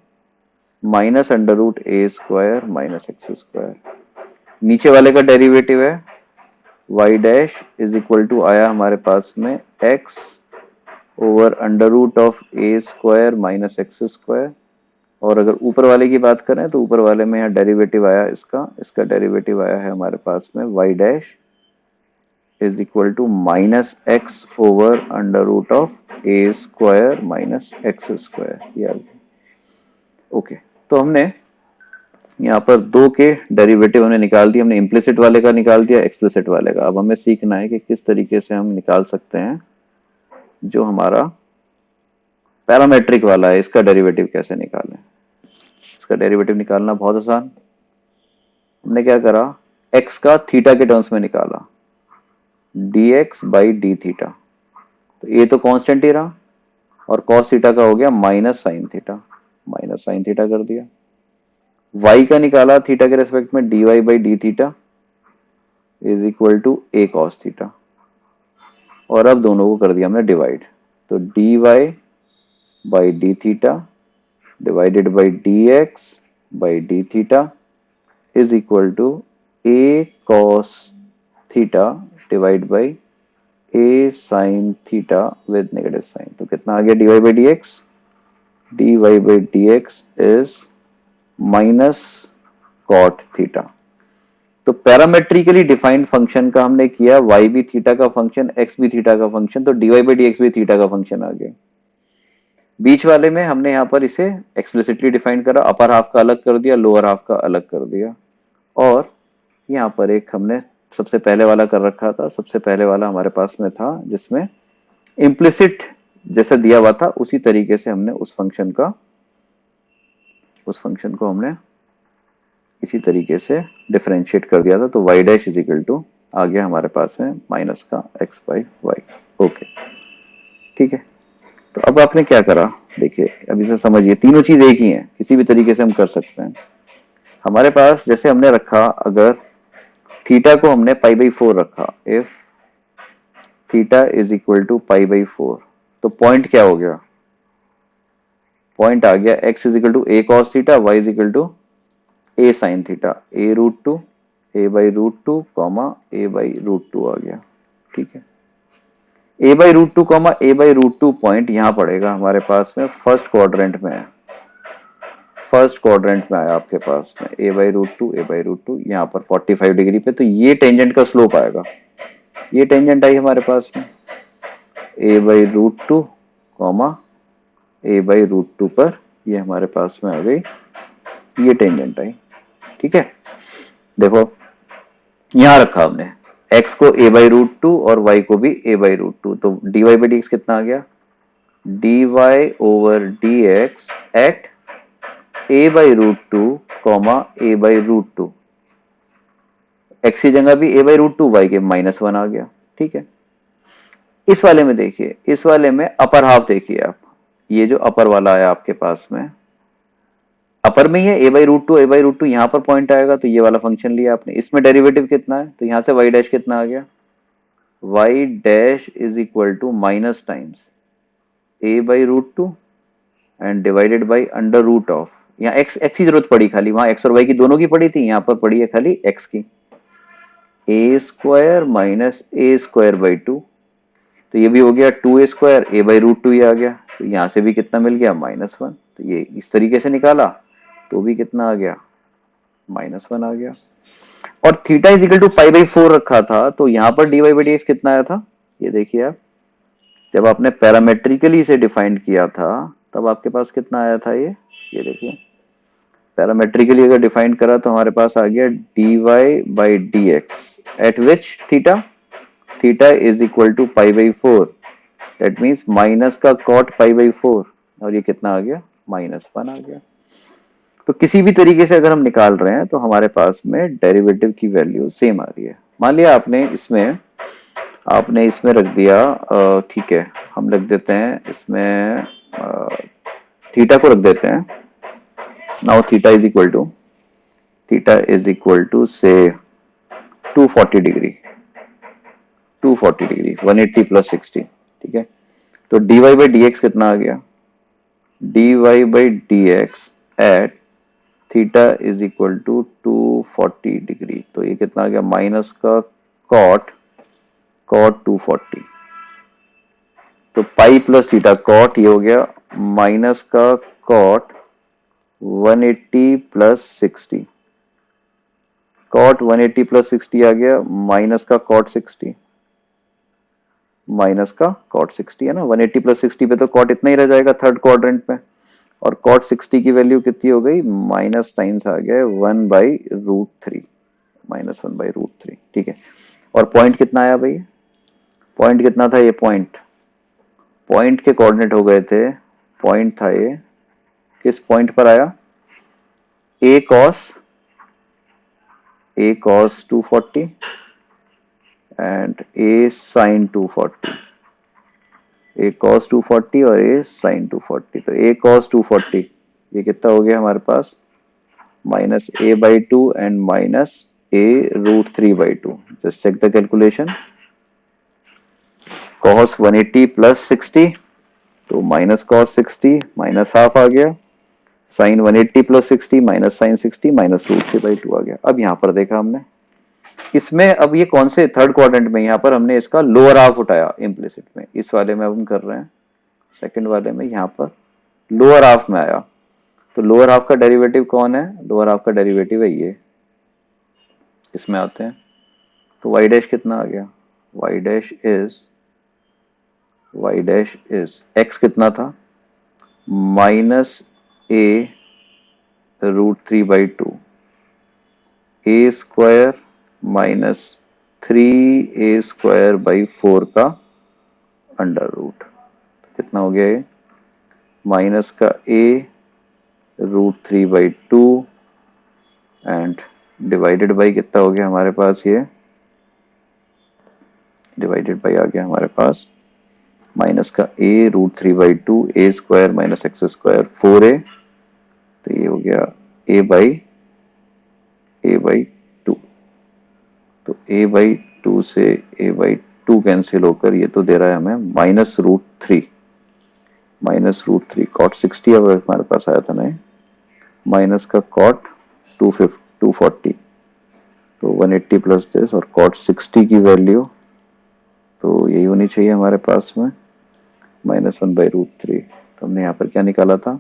minus under root a square minus x square. नीचे वाले का डेरिवेटिव है y dash is equal to आया हमारे पास में x over under root of A square minus x square. और अगर ऊपर वाले की बात करें तो ऊपर वाले में यहाँ डेरिवेटिव आया इसका डेरिवेटिव आया है हमारे पास में y dash is equal to minus x over under root of A square minus x square. Okay, तो हमने यहाँ पर 2 के डेरिवेटिव हमने निकाल दिए, हमने इम्प्लिसिट वाले का निकाल दिया, एक्सप्लिसिट वाले का। अब हमें सीखना है कि किस तरीके से हम निकाल सकते हैं जो हमारा पैरामेट्रिक वाला है, इसका डेरिवेटिव कैसे निकालें। इसका डेरिवेटिव निकालना बहुत आसान। हमने क्या करा, x का थीटा के टर्म्स में निकाला, dx/d थीटा। तो ये तो कांस्टेंट ही रहा, और cos थीटा का हो गया माइनस साइन थीटा कर दिया। y का निकाला थीटा के रेस्पेक्ट में dy/d is equal to a cos theta, और अब दोनों को कर दिया हमने डिवाइड। तो dy/d divided by dx/d is equal to a cos theta divide by a sine theta with negative sign, तो कितना आ गया dy by D x, dy by D x is minus cot theta. तो parametrically defined function का हमने किया y भी theta का फंक्शन, x भी थीटा का फंक्शन, तो dy बाई डी एक्स भी थीटा का फंक्शन आ गया। बीच वाले में हमने यहाँ पर इसे एक्सप्लिसिटली डिफाइन करा, अपर हाफ का अलग कर दिया, लोअर हाफ का अलग कर दिया, और यहाँ पर एक हमने सबसे पहले वाला कर रखा था। सबसे पहले वाला हमारे पास में था जिसमें इम्प्लिसिट जैसा दिया हुआ था उसी तरीके से हमने उस फंक्शन को हमने इसी तरीके से डिफरेंशिएट कर दिया था। तो y dash is equal to आ गया हमारे पास में माइनस का x बाई वाई। ओके, ठीक है। तो अब आपने क्या करा, देखिए अब इसे समझिए, तीनों चीज एक ही है, किसी भी तरीके से हम कर सकते हैं। हमारे पास जैसे हमने रखा, अगर थीटा को हमने पाई बाई 4 रखा, if theta is equal to pi by 4, तो पॉइंट क्या हो गया, पॉइंट आ गया x is equal to A cos theta, y is equal to A sine theta, A root two A by root two comma A by root two आ गया। ठीक है, A by root two comma A by root two point यहाँ पड़ेगा हमारे पास में first quadrant में है, फर्स्ट क्वाड्रेंट में आया आपके पास में ए बाई रूट टू यहाँ पर 45 डिग्री पे। तो ये टेंजेंट का स्लोप आएगा, ये टेंजेंट आई हमारे पास में A by root two comma A by root two पर, ये हमारे पास में आ गई, ये टेंजेंट आई। ठीक है, देखो यहां रखा हमने x को a बाई रूट टू और y को भी a बाई रूट टू, तो dy बाई डी एक्स कितना आ गया, dy over d x at a by root two comma a by root two, x की जगह भी a by root two, y के -1 आ गया। ठीक है, इस वाले में देखिए, इस वाले में अपर हाफ देखिए आप, ये जो अपर वाला आया आपके पास में, अपर में ही है a बाई रूट टू यहाँ पर पॉइंट आएगा, तो ये वाला फंक्शन लिया आपने, इसमें डेरिवेटिव कितना है, तो यहाँ से y डैश कितना आ गया, y dash is equal to minus times a by root two and divided by under root of, यहाँ x की जरूरत पड़ी खाली, वहां x और y की दोनों की पड़ी थी, यहाँ पर पड़ी है खाली x की, a square minus a square by two, तो ये भी हो गया 2a square, a by root two ये आ गया, तो यहाँ से भी कितना मिल गया -1, तो ये इस तरीके से निकाला तो भी कितना आ गया -1 आ गया। और theta is equal to pi by 4 रखा था, तो यहाँ पर dy बाई डी एक्स कितना आया था, ये देखिए आप, जब आपने पैरामेट्रिकली इसे डिफाइंड किया था तब आपके पास कितना आया था, ये देखिए पैरामेट्रिकली अगर डिफाइंड करा तो हमारे पास आ गया dy by D x at which theta is equal to pi by 4, that means minus का कॉट पाई बाई 4, और ये कितना आ गया -1 आ गया। तो किसी भी तरीके से अगर हम निकाल रहे हैं तो हमारे पास में डेरिवेटिव की वैल्यू सेम आ रही है। मान लिया आपने इसमें रख दिया, ठीक है हम रख देते हैं इसमें थीटा को रख देते हैं, now theta is equal to से 240 डिग्री 180 प्लस 60। ठीक है, तो dy बाई डी एक्स कितना आ गया, dy by D x at theta is equal to 240 degree, तो ये कितना आ गया माइनस का कॉट 240, तो पाई प्लस थीटा कॉट, ये हो गया माइनस का कॉट 180 प्लस 60, कॉट 180 प्लस 60 आ गया माइनस का कॉट 60, है ना, 180 प्लस 60 पे तो कॉट इतना ही रह जाएगा थर्ड क्वाड्रेंट में, और कॉट 60 की वैल्यू कितनी हो गई, माइनस टाइम्स आ गया 1 बाई रूट थ्री। ठीक है, और पॉइंट कितना आया भाई, पॉइंट कितना था, ये पॉइंट के कोऑर्डिनेट हो गए थे, पॉइंट था ये, किस पॉइंट पर आया, a cos 240 and a sin 240, a cos 240 और a sin 240, तो a cos 240 ये कितना हो गया हमारे पास minus a by two and minus a root 3 by two, just check the calculation, cos 180 plus 60 तो माइनस cos 60 माइनस हाफ आ गया, sin 180 plus 60 minus sin 60 minus root 3 by two आ गया। अब यहाँ पर देखा हमने इसमें अब ये कौन से थर्ड क्वाड्रेंट में, यहाँ पर हमने इसका लोअर हाफ उठाया इम्प्लिसिट में, इस वाले में अब हम कर रहे हैं सेकंड वाले में, यहाँ पर लोअर हाफ में आया। तो लोअर हाफ का डेरिवेटिव कौन है, लोअर हाफ का डेरिवेटिव है ये, इसमें आते हैं। तो वाई डैश कितना आ गया, वाई डैश इज एक्स कितना था, माइनस ए रूट 3/2 ए स्क्वायर माइनस 3a² का अंडर रूट, कितना हो गया ये, माइनस का a root 3/2 and divided by कितना हो गया हमारे पास, ये डिवाइडेड बाई आ गया हमारे पास माइनस का a root 3/2 a square minus x square 4a, तो ये हो गया a/2। तो a/2 से a/2 कैंसिल होकर ये तो दे रहा है हमें -√3 कॉट 60 अब हमारे पास आया था नहीं, माइनस का कॉट 240, तो 180 प्लस दिस, और कॉट 60 की वैल्यू तो यही होनी चाहिए हमारे पास में -1/√3। तो हमने यहाँ पर क्या निकाला था,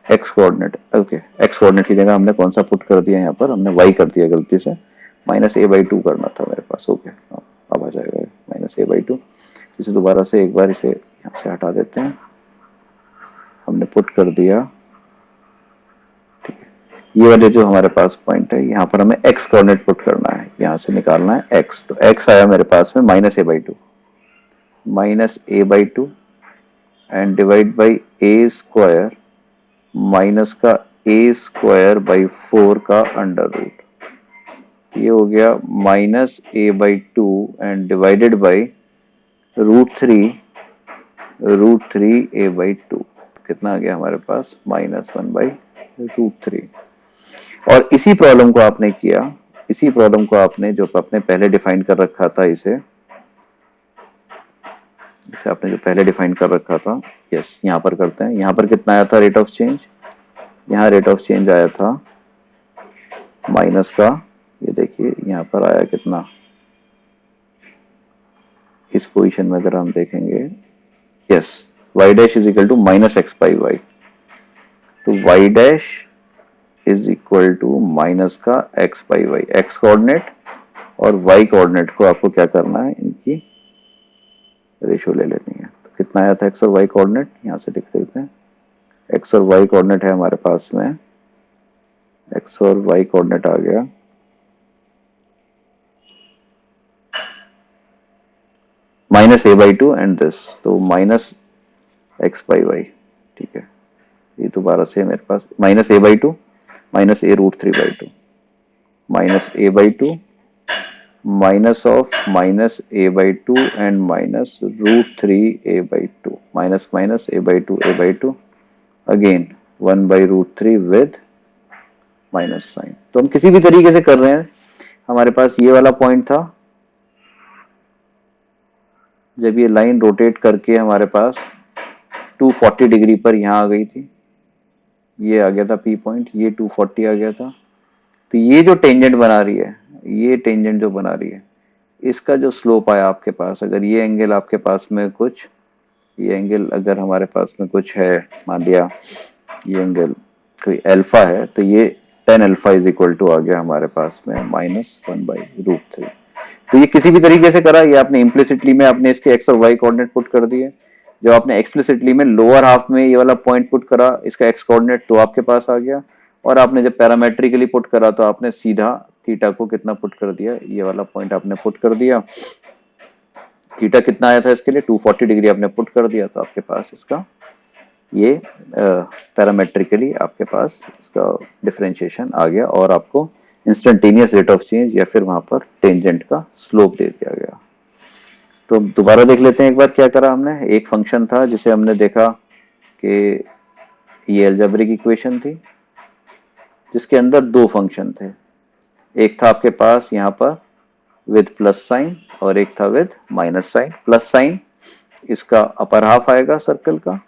x coordinate. Okay, x coordinate की जगह हमने कौन सा पुट कर दिया, यहाँ पर हमने वाई कर दिया गलती से, -a/2 करना था मेरे पास। ओके, अब आ जाएगा -a/2। इसे दोबारा से एक बार इसे यहाँ से हटा देते हैं, हमने पुट कर दिया, ठीक है। ये वाले जो हमारे पास पॉइंट है, यहाँ पर हमें एक्स कोऑर्डिनेट पुट करना है, यहाँ से निकालना है एक्स। तो एक्स आया मेरे पास में -a/2 and divide by a square minus का a² का अंडर रूट, ये हो गया -a/2 and divided by √3a/2, कितना आ गया हमारे पास, -1/√3। और इसी प्रॉब्लम को आपने किया, इसी प्रॉब्लम को आपने जो आपने पहले डिफाइन कर रखा था, इसे आपने जो पहले डिफाइन कर रखा था, यस, यहाँ पर करते हैं। यहाँ पर कितना आया था रेट ऑफ चेंज, यहाँ रेट ऑफ चेंज आया था माइनस का, ये देखिए यहाँ पर आया कितना, इस पोजीशन में अगर हम देखेंगे, yes, y dash is equal to -x/y, तो y dash is equal to minus का x/y, x कोऑर्डिनेट और y कोऑर्डिनेट को आपको क्या करना है, इनकी रेशियो ले लेनी है। तो कितना आया था x और y कोऑर्डिनेट, यहाँ से लिख देते हैं, x और y कोऑर्डिनेट है हमारे पास में, x और y कोऑर्डिनेट आ गया -a/2 एंड दिस, तो -x/y, ठीक है। ये दोबारा से मेरे पास -a/2 -a√3/2 -a/2 minus of -a/2 and -√3a/2 -a/2 again 1/√3 with minus sign. तो हम किसी भी तरीके से कर रहे हैं, हमारे पास ये वाला पॉइंट था, जब ये लाइन रोटेट करके हमारे पास 240 डिग्री पर यहाँ आ गई थी, ये आ गया था पी पॉइंट, ये 240 आ गया था। तो ये जो टेंजेंट बना रही है, ये टेंजेंट जो बना रही है, इसका जो स्लोप आया आपके पास, अगर ये एंगल आपके पास में कुछ, ये एंगल अगर हमारे पास में कुछ है, मान लिया ये एंगल कोई अल्फा है, तो ये tan alpha is equal to आ गया हमारे पास में -1/√3। तो ये किसी भी तरीके से करा, ये आपने इम्प्लिसिटली में आपने इसके एक्स और वाई कोऑर्डिनेट पुट कर दिए, जब आपने एक्सप्लिसिटली में लोअर हाफ में ये वाला पॉइंट पुट करा इसका एक्स कोऑर्डिनेट, तो आपके पास आ गया। और आपने जब पैरामेट्रिकली पुट करा तो आपने सीधा थीटा को कितना पुट कर दिया, ये वाला पॉइंट आपने पुट कर दिया, थीटा कितना आया था इसके लिए 240 डिग्री आपने पुट कर दिया, तो आपके पास इसका ये पैरामेट्रिकली आपके पास इसका डिफरेंशिएशन आ गया, और आपको इंस्टेंटेनियस रेट ऑफ चेंज या फिर वहां पर टेंजेंट का स्लोप दे दिया गया। तो दोबारा देख लेते हैं एक बार क्या करा हमने। एक फंक्शन था जिसे हमने देखा कि ये अलजेब्रिक इक्वेशन थी, जिसके अंदर दो फंक्शन थे, एक था आपके पास यहाँ पर विद प्लस साइन और एक था with minus sign. Plus sign इसका अपर हाफ आएगा सर्कल का,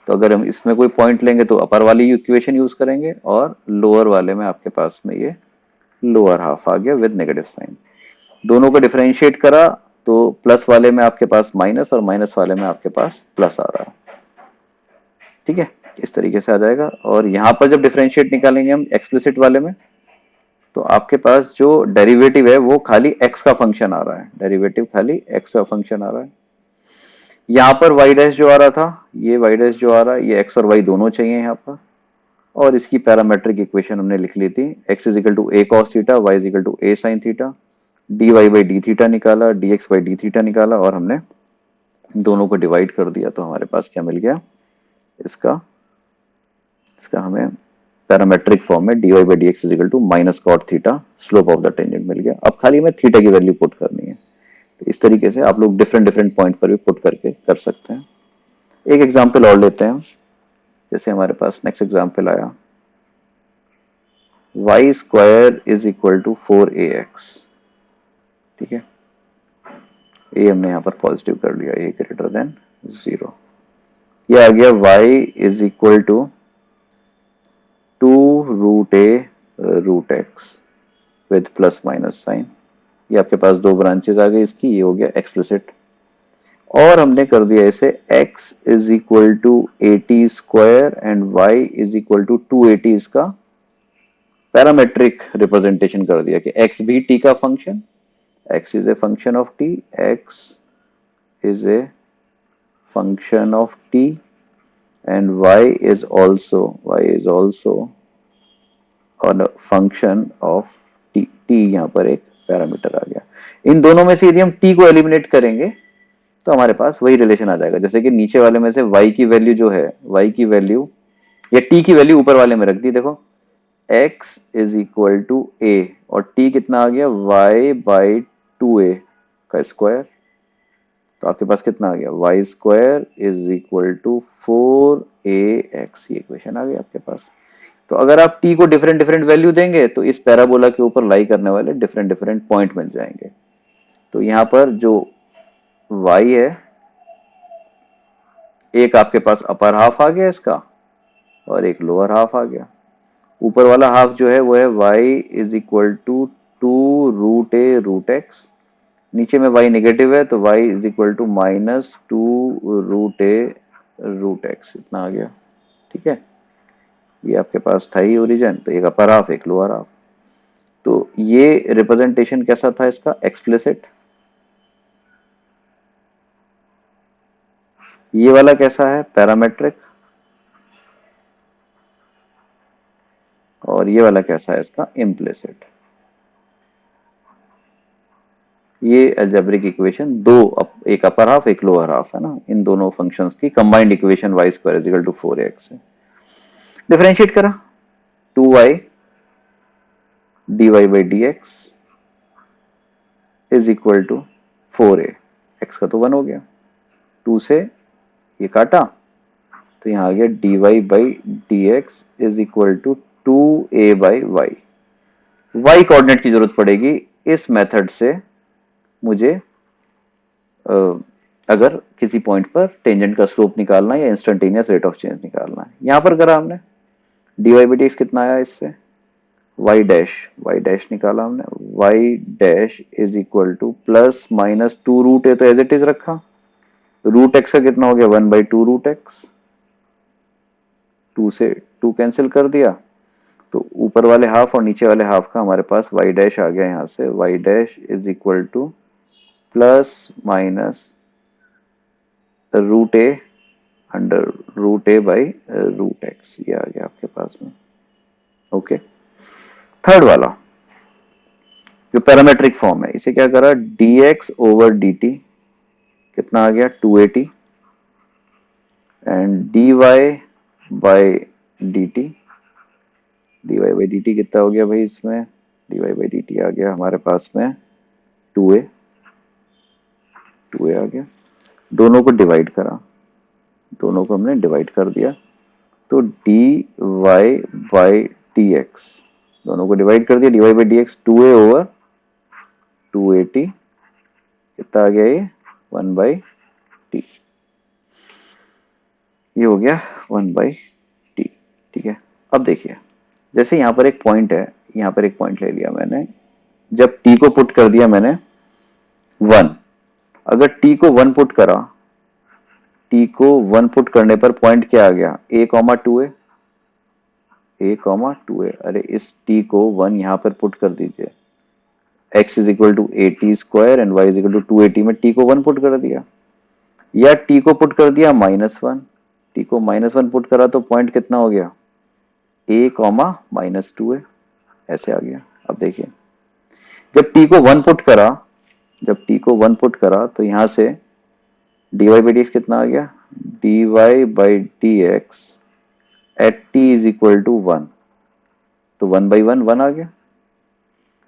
तो अगर हम इसमें कोई पॉइंट लेंगे तो अपर वाली इक्वेशन यूज करेंगे, और लोअर वाले में आपके पास में ये लोअर हाफ आ गया विद नेगेटिव साइन। दोनों को डिफरेंशिएट करा तो प्लस वाले में आपके पास माइनस और माइनस वाले में आपके पास प्लस आ रहा है। ठीक है, इस तरीके से आ जाएगा। और यहां पर जब डिफरेंशिएट निकालेंगे हम एक्सप्लिसिट वाले में, तो आपके पास जो डेरिवेटिव है वो खाली एक्स का फंक्शन आ रहा है, डेरिवेटिव खाली एक्स का फंक्शन आ रहा है। यहाँ पर वाई डैश जो आ रहा था, ये वाई डैश जो आ रहा है, ये एक्स और वाई दोनों चाहिए यहाँ पर। और इसकी पैरामेट्रिक इक्वेशन हमने लिख ली थी, X is equal to A cos theta, Y is equal to A sine theta, D Y by D theta निकाला, D X by D theta निकाला, और हमने दोनों को डिवाइड कर दिया तो हमारे पास क्या मिल गया, इसका इसका हमें पैरामेट्रिक फॉर्म में D Y by D x is equal to minus cot theta slope of the tangent मिल गया। अब खाली हमें थीटा की वैल्यू पुट करनी है। तो इस तरीके से आप लोग डिफरेंट डिफरेंट पॉइंट पर भी पुट करके कर सकते हैं। एक एग्जाम्पल और लेते हैं। जैसे हमारे पास नेक्स्ट एग्जाम्पल आया, y square is equal to 4ax। ठीक है, ए हमने यहाँ पर पॉजिटिव कर लिया, ए ग्रेटर देन 0। ये आ गया y is equal to 2√a√x with plus minus sign. ये आपके पास दो ब्रांचेस आ गई इसकी, ये हो गया एक्सप्लिसिट। और हमने कर दिया इसे x is equal to 80 square and y is equal to 280, इसका पैरामेट्रिक रिप्रेजेंटेशन कर दिया कि x भी t का function, x is a function of t, x is a function of t and y is also a function of t। t यहाँ पर एक parameter आ गया। इन दोनों में से यदि हम t को एलिमिनेट करेंगे तो हमारे पास वही रिलेशन आ जाएगा। जैसे कि नीचे वाले में से y की वैल्यू जो है, y की वैल्यू या t की वैल्यू ऊपर वाले में रख दी, देखो x is equal to a, और t कितना आ गया, y बाई 2a का स्क्वायर। तो आपके पास कितना आ गया, y square is equal to 4ax, ये इक्वेशन आ गई आपके पास। तो अगर आप t को डिफरेंट डिफरेंट वैल्यू देंगे तो इस पैराबोला के ऊपर लाई करने वाले डिफरेंट डिफरेंट पॉइंट मिल जाएंगे। तो यहाँ पर जो y है, एक आपके पास अपर हाफ आ गया इसका और एक लोअर हाफ आ गया। ऊपर वाला हाफ जो है वो है y is equal to 2√a√x, नीचे में y नेगेटिव है तो y is equal to -2√a√x, इतना आ गया। ठीक है, ये आपके पास था ही ओरिजिन, तो एक अपर हाफ एक लोअर हाफ। तो ये रिप्रेजेंटेशन कैसा था इसका, एक्सप्लिसिट। ये वाला कैसा है, पैरामेट्रिक। और ये वाला कैसा है इसका, इम्प्लिसिट। ये अलजेब्रिक इक्वेशन दो, एक अपर हाफ एक लोअर हाफ है ना, इन दोनों फंक्शंस की combined equation y square is equal to 4ax है। डिफरेंशिएट करा, 2y dy by D x is equal to 4a, x का तो 1 हो गया, 2 से ये काटा तो यहाँ आ गया dy by D x is equal to 2a by y. Y coordinate की जरूरत पड़ेगी इस मेथड से मुझे, अगर किसी पॉइंट पर टेंजेंट का स्लोप निकालना है या इंस्टेंटेनियस रेट ऑफ चेंज निकालना है। यहां पर करा हमने dy बाई डी एक्स कितना आया इससे, वाई डैश निकाला हमने, y dash is equal to plus minus 2√a, तो एज इट इज रखा। रूट एक्स का कितना हो गया, 1/2√x, 2 से 2 कैंसिल कर दिया, तो ऊपर वाले हाफ और नीचे वाले हाफ का हमारे पास वाई डैश आ गया। यहाँ से y dash is equal to plus minus √a under √a by √x, ये आ गया आपके पास में। ओके, थर्ड वाला जो पैरामेट्रिक फॉर्म है, इसे क्या करा, dx ओवर dt कितना आ गया, 280, and dy by dt, dy by dt कितना हो गया भाई इसमें, dy बाई dt आ गया हमारे पास में 2a, 2a आ गया। दोनों को डिवाइड करा, दोनों को हमने डिवाइड कर दिया, तो dy बाई dx, दोनों को डिवाइड कर दिया, dy by dx 2a over 280 कितना आ गया, ये 1/t, ये हो गया 1/t। ठीक है, अब देखिए जैसे यहाँ पर एक पॉइंट है, यहाँ पर एक पॉइंट ले लिया मैंने, जब t को पुट कर दिया मैंने 1, अगर t को 1 पुट करा, t को 1 पुट करने पर पॉइंट क्या आ गया, a comma 2a, a comma 2a। अरे इस t को 1 यहाँ पर पुट कर दीजिए, x is equal to 80 square and y is equal to 280 में t को 1 पुट कर दिया, या t को पुट कर दिया -1, t को -1 पुट करा तो पॉइंट कितना हो गया, a कॉमा -2a, ऐसे आ गया। अब देखिए जब t को 1 पुट करा, जब t को 1 पुट करा तो यहां से dy बाई डी एक्स कितना आ गया, dy by D x at t is equal to 1, तो 1 बाई 1 आ गया।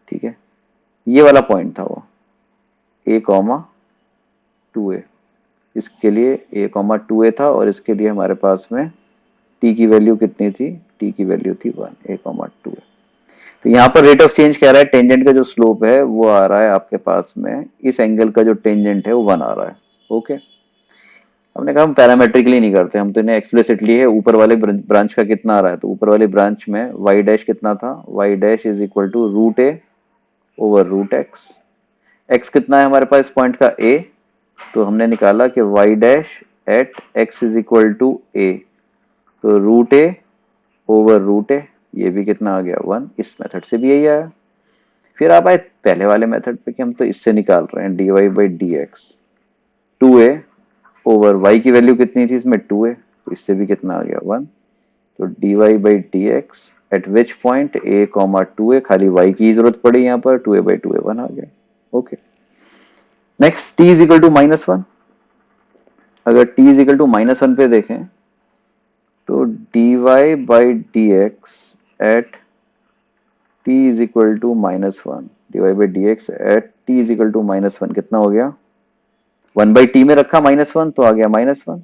ठीक है, ये वाला पॉइंट था वो a कॉमा 2a, इसके लिए a कॉमा 2a था और इसके लिए हमारे पास में t की वैल्यू कितनी थी, t की वैल्यू थी 1, a कॉमा 2a। तो यहाँ पर रेट ऑफ चेंज कह रहा है, टेंजेंट का जो स्लोप है वो आ रहा है आपके पास में, इस एंगल का जो टेंजेंट है वो 1 आ रहा है। ओके, हमने कहा हम पैरामेट्रिकली नहीं करते, हम तो इन्हें एक्सप्लिसिटली है, ऊपर वाले ब्रांच का कितना आ रहा है, तो ऊपर वाली ब्रांच में y डैश कितना था, y dash is equal to root a over root x. x कितना है हमारे पास पॉइंट का a, तो हमने निकाला कि y dash at x is equal to a, तो root a over root a, ये भी कितना आ गया 1, इस मेथड से भी यही आया। फिर आप आए पहले वाले मेथड पे कि हम तो इससे निकाल रहे हैं dy by D x, 2a over y की वैल्यू कितनी थी इसमें 2a, तो इससे भी कितना आ गया 1, तो dy by D x at which point a comma 2a, खाली y की जरूरत पड़ी यहाँ पर, 2a बाई 2a 1 आ गया। Okay, next t is equal to -1, अगर t इज इक्वल टू -1 पे देखें तो dy by D x at t is equal to -1, dy by D x at t is equal to -1 कितना हो गया, 1 by T में रखा -1 तो आ गया -1।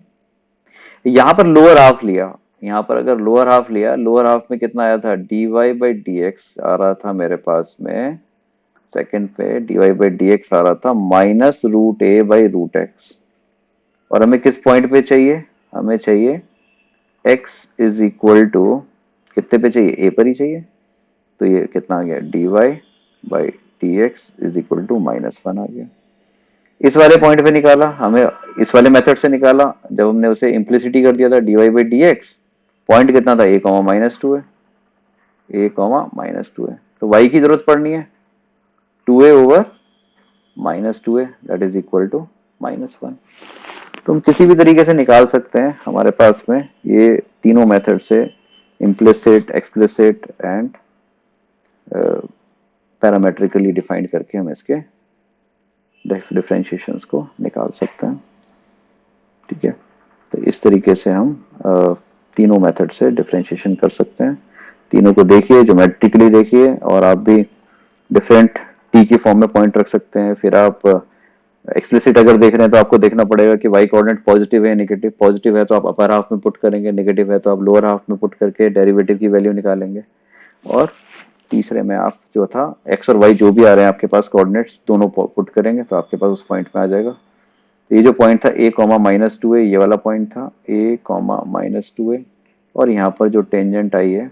यहां पर लोअर हाफ लिया, यहां पर अगर लोअर हाफ लिया, लोअर हाफ में कितना आया था, dy बाई डी एक्स आ रहा था मेरे पास में, सेकंड पे dy बाई डी एक्स आ रहा था minus root a by root x, और हमें किस पॉइंट पे चाहिए, हमें चाहिए x इज इक्वल टू कितने पे चाहिए, a पर ही चाहिए, तो ये कितना आ गया, dy by D x is equal to -1 आ गया। इस वाले पॉइंट पे निकाला हमें, इस वाले मेथड से निकाला, जब हमने उसे इम्प्लिसिटी कर दिया था dy by D x, point कितना था, a कॉमा -2 है, a कॉमा -2 है, तो y की जरूरत पड़नी है 2a over -2a that is equal to -1। तो हम किसी भी तरीके से निकाल सकते हैं, हमारे पास में ये तीनों मेथड से, implicit, explicit and parametrically defined करके हम इसके डिफरेंशिएशंस को निकाल सकते हैं। ठीक है, तो इस तरीके से हम तीनों मेथड से डिफरेंशिएशन कर सकते हैं। तीनों को देखिए, ज्योमेट्रिकली देखिए, और आप भी डिफरेंट टी की फॉर्म में पॉइंट रख सकते हैं। फिर आप एक्सप्लिसिट अगर देख रहे हैं तो आपको देखना पड़ेगा कि वाई कोऑर्डिनेट पॉजिटिव है नेगेटिव, पॉजिटिव है तो आप अपर हाफ में पुट करेंगे, नेगेटिव है तो आप लोअर हाफ में पुट करके डेरिवेटिव की वैल्यू निकालेंगे। और तीसरे में आप जो था एक्स और वाई जो भी आ रहे हैं आपके पास कोऑर्डिनेट्स, दोनों पुट करेंगे तो आपके पास उस पॉइंट में आ जाएगा। तो ये जो पॉइंट था a कॉमा -2a, ये वाला पॉइंट था a कॉमा -2a, और यहाँ पर जो टेंजेंट आई है,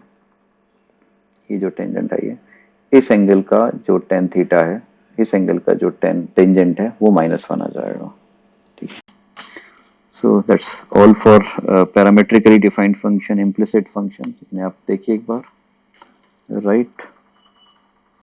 ये जो टेंजेंट आई है, इस एंगल का जो टेन थीटा है, इस एंगल का जो टेंजेंट है वो -1 आ जाएगा। ठीक, so that's all for parametrically defined function, implicit function. इन्हें आप देखिए एक बार, राइट।